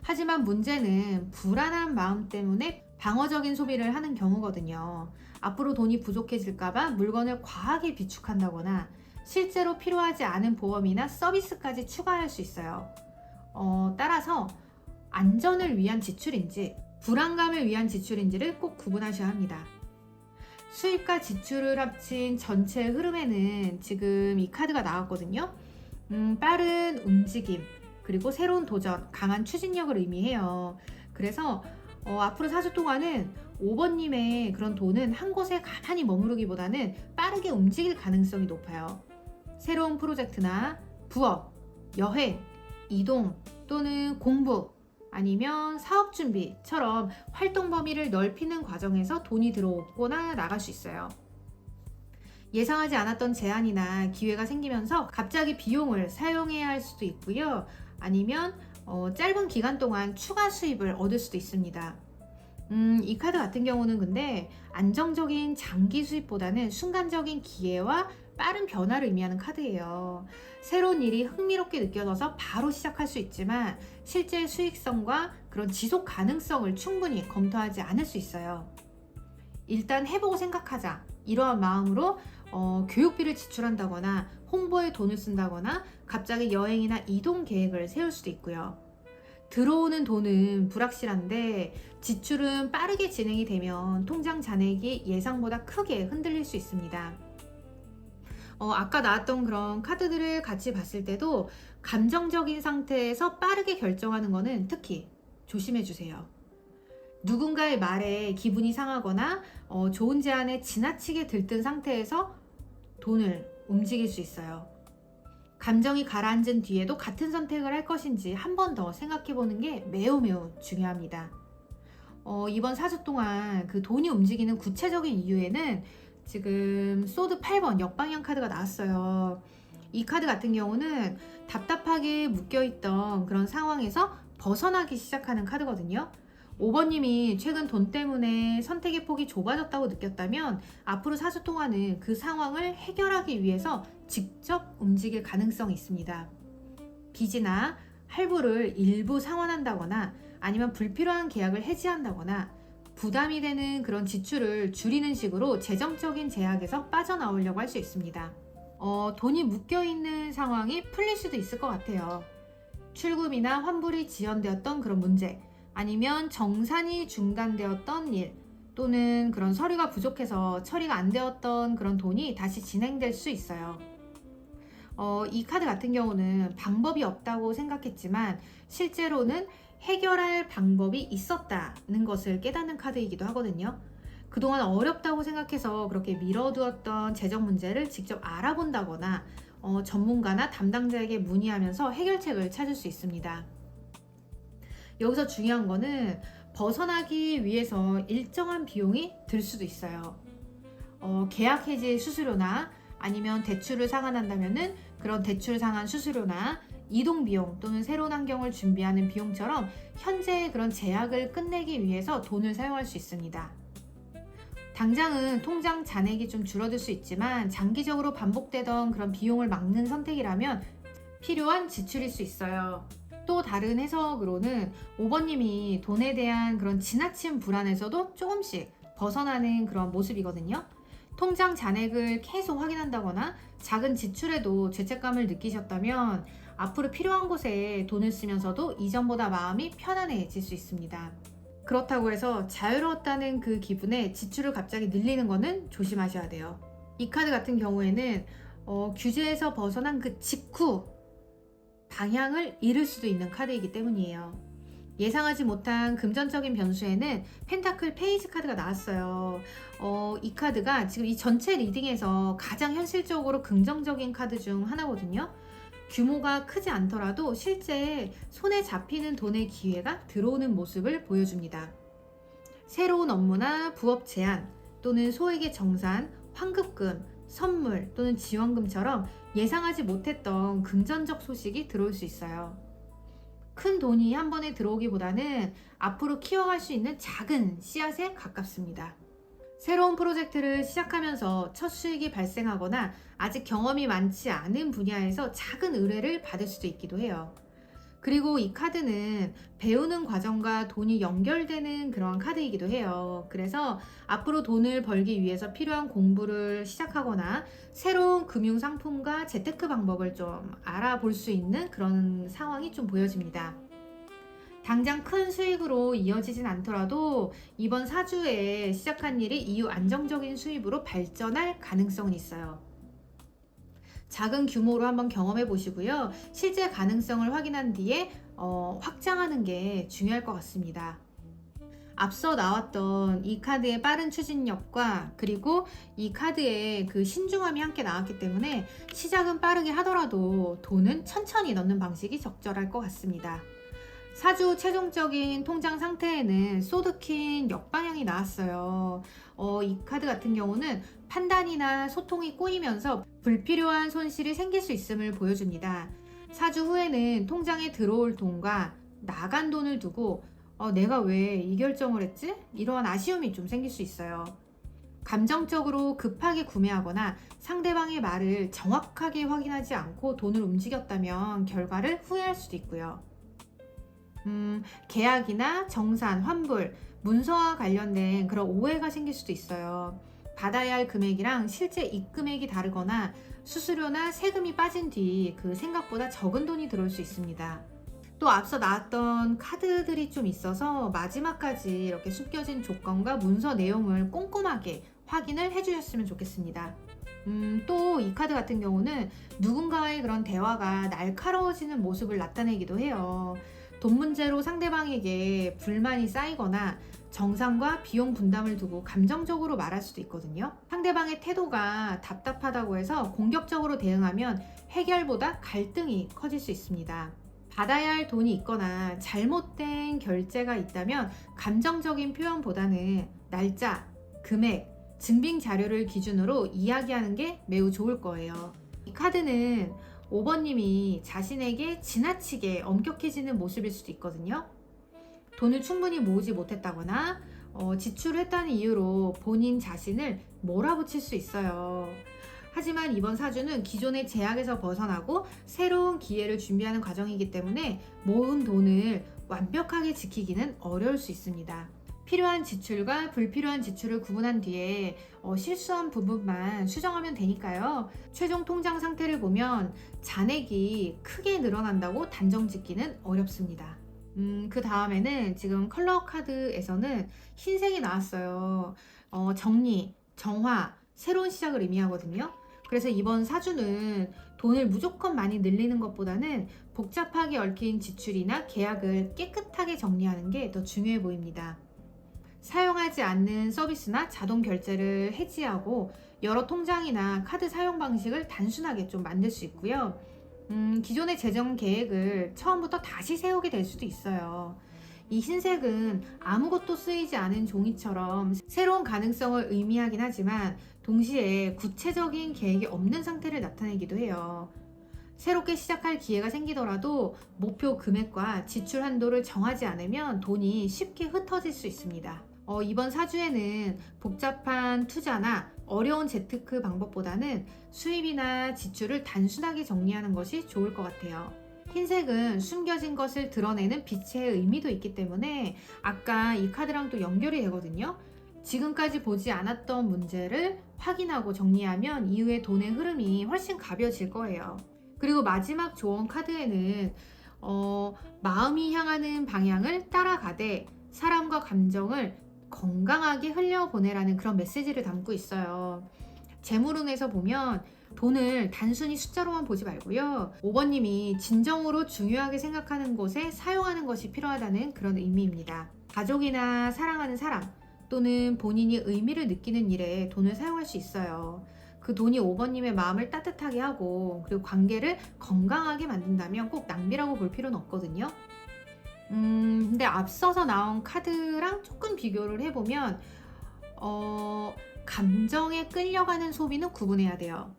하지만 문제는 불안한 마음 때문에 방어적인 소비를 하는 경우거든요. 앞으로 돈이 부족해질까봐 물건을 과하게 비축한다거나 실제로 필요하지 않은 보험이나 서비스까지 추가할 수 있어요. 따라서 안전을 위한 지출인지 불안감을 위한 지출인지를 꼭 구분하셔야 합니다. 수입과 지출을 합친 전체 흐름에는 지금 이 카드가 나왔거든요. 빠른 움직임, 그리고 새로운 도전, 강한 추진력을 의미해요. 그래서 앞으로 4주 동안은 5번님의 그런 돈은 한 곳에 가만히 머무르기보다는 빠르게 움직일 가능성이 높아요. 새로운 프로젝트나 부업, 여행, 이동 또는 공부 아니면 사업 준비처럼 활동 범위를 넓히는 과정에서 돈이 들어오거나 나갈 수 있어요. 예상하지 않았던 제안이나 기회가 생기면서 갑자기 비용을 사용해야 할 수도 있고요. 아니면 짧은 기간 동안 추가 수입을 얻을 수도 있습니다. 이 카드 같은 경우는 근데 안정적인 장기 수입보다는 순간적인 기회와 빠른 변화를 의미하는 카드예요. 새로운 일이 흥미롭게 느껴져서 바로 시작할 수 있지만 실제 수익성과 그런 지속 가능성을 충분히 검토하지 않을 수 있어요. 일단 해보고 생각하자 이러한 마음으로 교육비를 지출한다거나 홍보에 돈을 쓴다거나 갑자기 여행이나 이동 계획을 세울 수도 있고요. 들어오는 돈은 불확실한데 지출은 빠르게 진행이 되면 통장 잔액이 예상보다 크게 흔들릴 수 있습니다. 아까 나왔던 그런 카드들을 같이 봤을 때도 감정적인 상태에서 빠르게 결정하는 거는 특히 조심해 주세요. 누군가의 말에 기분이 상하거나 좋은 제안에 지나치게 들뜬 상태에서 돈을 움직일 수 있어요. 감정이 가라앉은 뒤에도 같은 선택을 할 것인지 한 번 더 생각해 보는 게 매우 중요합니다. 이번 4주 동안 그 돈이 움직이는 구체적인 이유에는 지금 소드 8번 역방향 카드가 나왔어요. 이 카드 같은 경우는 답답하게 묶여있던 그런 상황에서 벗어나기 시작하는 카드거든요. 5번님이 최근 돈 때문에 선택의 폭이 좁아졌다고 느꼈다면 앞으로 4주 동안은 그 상황을 해결하기 위해서 직접 움직일 가능성이 있습니다. 빚이나 할부를 일부 상환한다거나 아니면 불필요한 계약을 해지한다거나 부담이 되는 그런 지출을 줄이는 식으로 재정적인 제약에서 빠져나오려고 할 수 있습니다. 돈이 묶여있는 상황이 풀릴 수도 있을 것 같아요. 출금이나 환불이 지연되었던 그런 문제, 아니면 정산이 중단되었던 일, 또는 그런 서류가 부족해서 처리가 안 되었던 그런 돈이 다시 진행될 수 있어요. 이 카드 같은 경우는 방법이 없다고 생각했지만 실제로는 해결할 방법이 있었다는 것을 깨닫는 카드이기도 하거든요. 그동안 어렵다고 생각해서 그렇게 미뤄두었던 재정 문제를 직접 알아본다거나 전문가나 담당자에게 문의하면서 해결책을 찾을 수 있습니다. 여기서 중요한 거는 벗어나기 위해서 일정한 비용이 들 수도 있어요. 계약 해지 수수료나 아니면 대출을 상환한다면은 그런 대출 상환 수수료나 이동 비용 또는 새로운 환경을 준비하는 비용처럼 현재의 그런 제약을 끝내기 위해서 돈을 사용할 수 있습니다. 당장은 통장 잔액이 좀 줄어들 수 있지만 장기적으로 반복되던 그런 비용을 막는 선택이라면 필요한 지출일 수 있어요. 또 다른 해석으로는 5번님이 돈에 대한 그런 지나친 불안에서도 조금씩 벗어나는 그런 모습이거든요. 통장 잔액을 계속 확인한다거나 작은 지출에도 죄책감을 느끼셨다면 앞으로 필요한 곳에 돈을 쓰면서도 이전보다 마음이 편안해질 수 있습니다. 그렇다고 해서 자유로웠다는 그 기분에 지출을 갑자기 늘리는 거는 조심하셔야 돼요. 이 카드 같은 경우에는 규제에서 벗어난 그 직후 방향을 잃을 수도 있는 카드이기 때문이에요. 예상하지 못한 금전적인 변수에는 펜타클 페이지 카드가 나왔어요. 이 카드가 지금 이 전체 리딩에서 가장 현실적으로 긍정적인 카드 중 하나거든요. 규모가 크지 않더라도 실제 손에 잡히는 돈의 기회가 들어오는 모습을 보여줍니다. 새로운 업무나 부업 제안 또는 소액의 정산, 환급금, 선물 또는 지원금처럼 예상하지 못했던 금전적 소식이 들어올 수 있어요. 큰 돈이 한 번에 들어오기보다는 앞으로 키워갈 수 있는 작은 씨앗에 가깝습니다. 새로운 프로젝트를 시작하면서 첫 수익이 발생하거나 아직 경험이 많지 않은 분야에서 작은 의뢰를 받을 수도 있기도 해요. 그리고 이 카드는 배우는 과정과 돈이 연결되는 그런 카드이기도 해요. 그래서 앞으로 돈을 벌기 위해서 필요한 공부를 시작하거나 새로운 금융 상품과 재테크 방법을 좀 알아볼 수 있는 그런 상황이 좀 보여집니다. 당장 큰 수익으로 이어지진 않더라도 이번 사주에 시작한 일이 이후 안정적인 수입으로 발전할 가능성은 있어요. 작은 규모로 한번 경험해 보시고요. 실제 가능성을 확인한 뒤에 확장하는 게 중요할 것 같습니다. 앞서 나왔던 이 카드의 빠른 추진력과 그리고 이 카드의 그 신중함이 함께 나왔기 때문에 시작은 빠르게 하더라도 돈은 천천히 넣는 방식이 적절할 것 같습니다. 사주 최종적인 통장 상태에는 소드킨 역방향이 나왔어요. 이 카드 같은 경우는 판단이나 소통이 꼬이면서 불필요한 손실이 생길 수 있음을 보여줍니다. 사주 후에는 통장에 들어올 돈과 나간 돈을 두고 내가 왜 이 결정을 했지? 이러한 아쉬움이 좀 생길 수 있어요. 감정적으로 급하게 구매하거나 상대방의 말을 정확하게 확인하지 않고 돈을 움직였다면 결과를 후회할 수도 있고요. 계약이나 정산, 환불, 문서와 관련된 그런 오해가 생길 수도 있어요. 받아야 할 금액이랑 실제 입금액이 다르거나 수수료나 세금이 빠진 뒤 그 생각보다 적은 돈이 들어올 수 있습니다. 또 앞서 나왔던 카드들이 좀 있어서 마지막까지 이렇게 숨겨진 조건과 문서 내용을 꼼꼼하게 확인을 해주셨으면 좋겠습니다. 또 이 카드 같은 경우는 누군가의 그런 대화가 날카로워지는 모습을 나타내기도 해요. 돈 문제로 상대방에게 불만이 쌓이거나 정산과 비용 분담을 두고 감정적으로 말할 수도 있거든요. 상대방의 태도가 답답하다고 해서 공격적으로 대응하면 해결보다 갈등이 커질 수 있습니다. 받아야 할 돈이 있거나 잘못된 결제가 있다면 감정적인 표현보다는 날짜, 금액, 증빙 자료를 기준으로 이야기하는 게 매우 좋을 거예요. 이 카드는 5번님이 자신에게 지나치게 엄격해지는 모습일 수도 있거든요. 돈을 충분히 모으지 못했다거나 지출을 했다는 이유로 본인 자신을 몰아붙일 수 있어요. 하지만 이번 사주는 기존의 제약에서 벗어나고 새로운 기회를 준비하는 과정이기 때문에 모은 돈을 완벽하게 지키기는 어려울 수 있습니다. 필요한 지출과 불필요한 지출을 구분한 뒤에 실수한 부분만 수정하면 되니까요. 최종 통장 상태를 보면 잔액이 크게 늘어난다고 단정 짓기는 어렵습니다. 그 다음에는 지금 컬러 카드에서는 흰색이 나왔어요. 정리, 정화, 새로운 시작을 의미하거든요. 그래서 이번 사주는 돈을 무조건 많이 늘리는 것보다는 복잡하게 얽힌 지출이나 계약을 깨끗하게 정리하는 게 더 중요해 보입니다. 사용하지 않는 서비스나 자동 결제를 해지하고 여러 통장이나 카드 사용 방식을 단순하게 좀 만들 수 있고요. 기존의 재정 계획을 처음부터 다시 세우게 될 수도 있어요. 이 흰색은 아무것도 쓰이지 않은 종이처럼 새로운 가능성을 의미하긴 하지만 동시에 구체적인 계획이 없는 상태를 나타내기도 해요. 새롭게 시작할 기회가 생기더라도 목표 금액과 지출 한도를 정하지 않으면 돈이 쉽게 흩어질 수 있습니다. 이번 사주에는 복잡한 투자나 어려운 재테크 방법보다는 수입이나 지출을 단순하게 정리하는 것이 좋을 것 같아요. 흰색은 숨겨진 것을 드러내는 빛의 의미도 있기 때문에 아까 이 카드랑 또 연결이 되거든요. 지금까지 보지 않았던 문제를 확인하고 정리하면 이후에 돈의 흐름이 훨씬 가벼워질 거예요. 그리고 마지막 조언 카드에는 마음이 향하는 방향을 따라가되 사람과 감정을 건강하게 흘려보내라는 그런 메시지를 담고 있어요. 재물운에서 보면 돈을 단순히 숫자로만 보지 말고요. 5번님이 진정으로 중요하게 생각하는 곳에 사용하는 것이 필요하다는 그런 의미입니다. 가족이나 사랑하는 사람 또는 본인이 의미를 느끼는 일에 돈을 사용할 수 있어요. 그 돈이 5번님의 마음을 따뜻하게 하고 그리고 관계를 건강하게 만든다면 꼭 낭비라고 볼 필요는 없거든요. 근데 앞서서 나온 카드랑 조금 비교를 해보면 감정에 끌려가는 소비는 구분해야 돼요.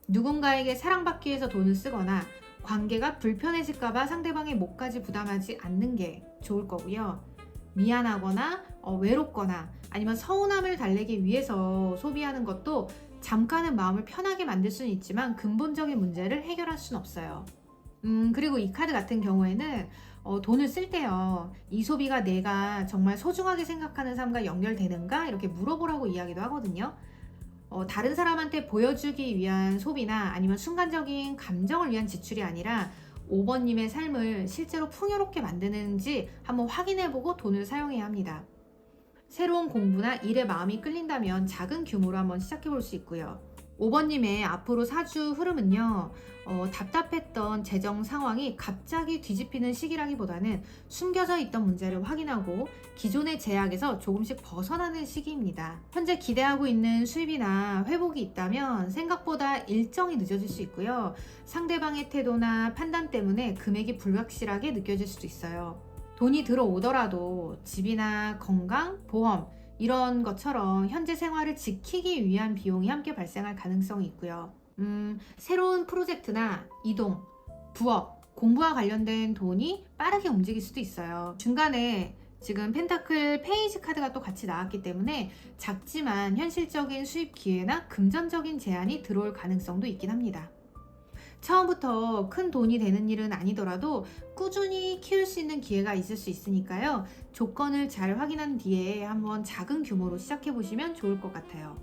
누군가에게 사랑받기 위해서 돈을 쓰거나 관계가 불편해질까봐 상대방의 몫까지 부담하지 않는 게 좋을 거고요. 미안하거나 외롭거나 아니면 서운함을 달래기 위해서 소비하는 것도 잠깐은 마음을 편하게 만들 수는 있지만 근본적인 문제를 해결할 수는 없어요. 그리고 이 카드 같은 경우에는 돈을 쓸 때요. 이 소비가 내가 정말 소중하게 생각하는 삶과 연결되는가? 이렇게 물어보라고 이야기도 하거든요. 다른 사람한테 보여주기 위한 소비나 아니면 순간적인 감정을 위한 지출이 아니라 5번님의 삶을 실제로 풍요롭게 만드는지 한번 확인해보고 돈을 사용해야 합니다. 새로운 공부나 일에 마음이 끌린다면 작은 규모로 한번 시작해볼 수 있고요. 5번님의 앞으로 4주 흐름은요, 답답했던 재정 상황이 갑자기 뒤집히는 시기라기보다는 숨겨져 있던 문제를 확인하고 기존의 제약에서 조금씩 벗어나는 시기입니다. 현재 기대하고 있는 수입이나 회복이 있다면 생각보다 일정이 늦어질 수 있고요. 상대방의 태도나 판단 때문에 금액이 불확실하게 느껴질 수도 있어요. 돈이 들어오더라도 집이나 건강, 보험, 이런 것처럼 현재 생활을 지키기 위한 비용이 함께 발생할 가능성이 있고요. 새로운 프로젝트나 이동, 부업, 공부와 관련된 돈이 빠르게 움직일 수도 있어요. 중간에 지금 펜타클 페이지 카드가 또 같이 나왔기 때문에 작지만 현실적인 수입 기회나 금전적인 제한이 들어올 가능성도 있긴 합니다. 처음부터 큰 돈이 되는 일은 아니더라도 꾸준히 키울 수 있는 기회가 있을 수 있으니까요. 조건을 잘 확인한 뒤에 한번 작은 규모로 시작해 보시면 좋을 것 같아요.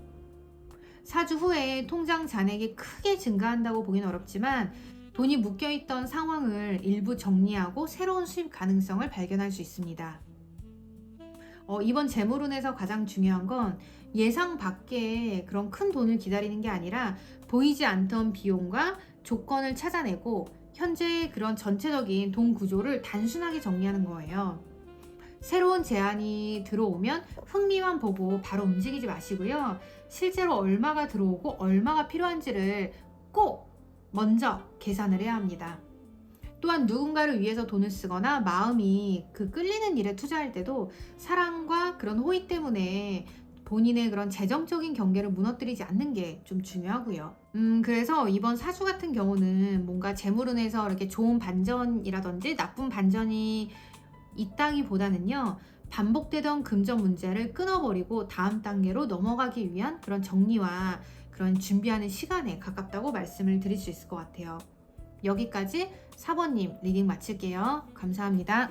4주 후에 통장 잔액이 크게 증가한다고 보긴 어렵지만 돈이 묶여있던 상황을 일부 정리하고 새로운 수입 가능성을 발견할 수 있습니다. 이번 재물운에서 가장 중요한 건 예상 밖의 그런 큰 돈을 기다리는 게 아니라 보이지 않던 비용과 조건을 찾아내고 현재의 그런 전체적인 돈 구조를 단순하게 정리하는 거예요. 새로운 제안이 들어오면 흥미만 보고 바로 움직이지 마시고요. 실제로 얼마가 들어오고 얼마가 필요한지를 꼭 먼저 계산을 해야 합니다. 또한 누군가를 위해서 돈을 쓰거나 마음이 그 끌리는 일에 투자할 때도 사랑과 그런 호의 때문에 본인의 그런 재정적인 경계를 무너뜨리지 않는 게 좀 중요하고요. 그래서 이번 사주 같은 경우는 뭔가 재물운에서 이렇게 좋은 반전이라든지 나쁜 반전이 있다기보다는요, 반복되던 금전 문제를 끊어버리고 다음 단계로 넘어가기 위한 그런 정리와 그런 준비하는 시간에 가깝다고 말씀을 드릴 수 있을 것 같아요. 여기까지 4번님 리딩 마칠게요. 감사합니다.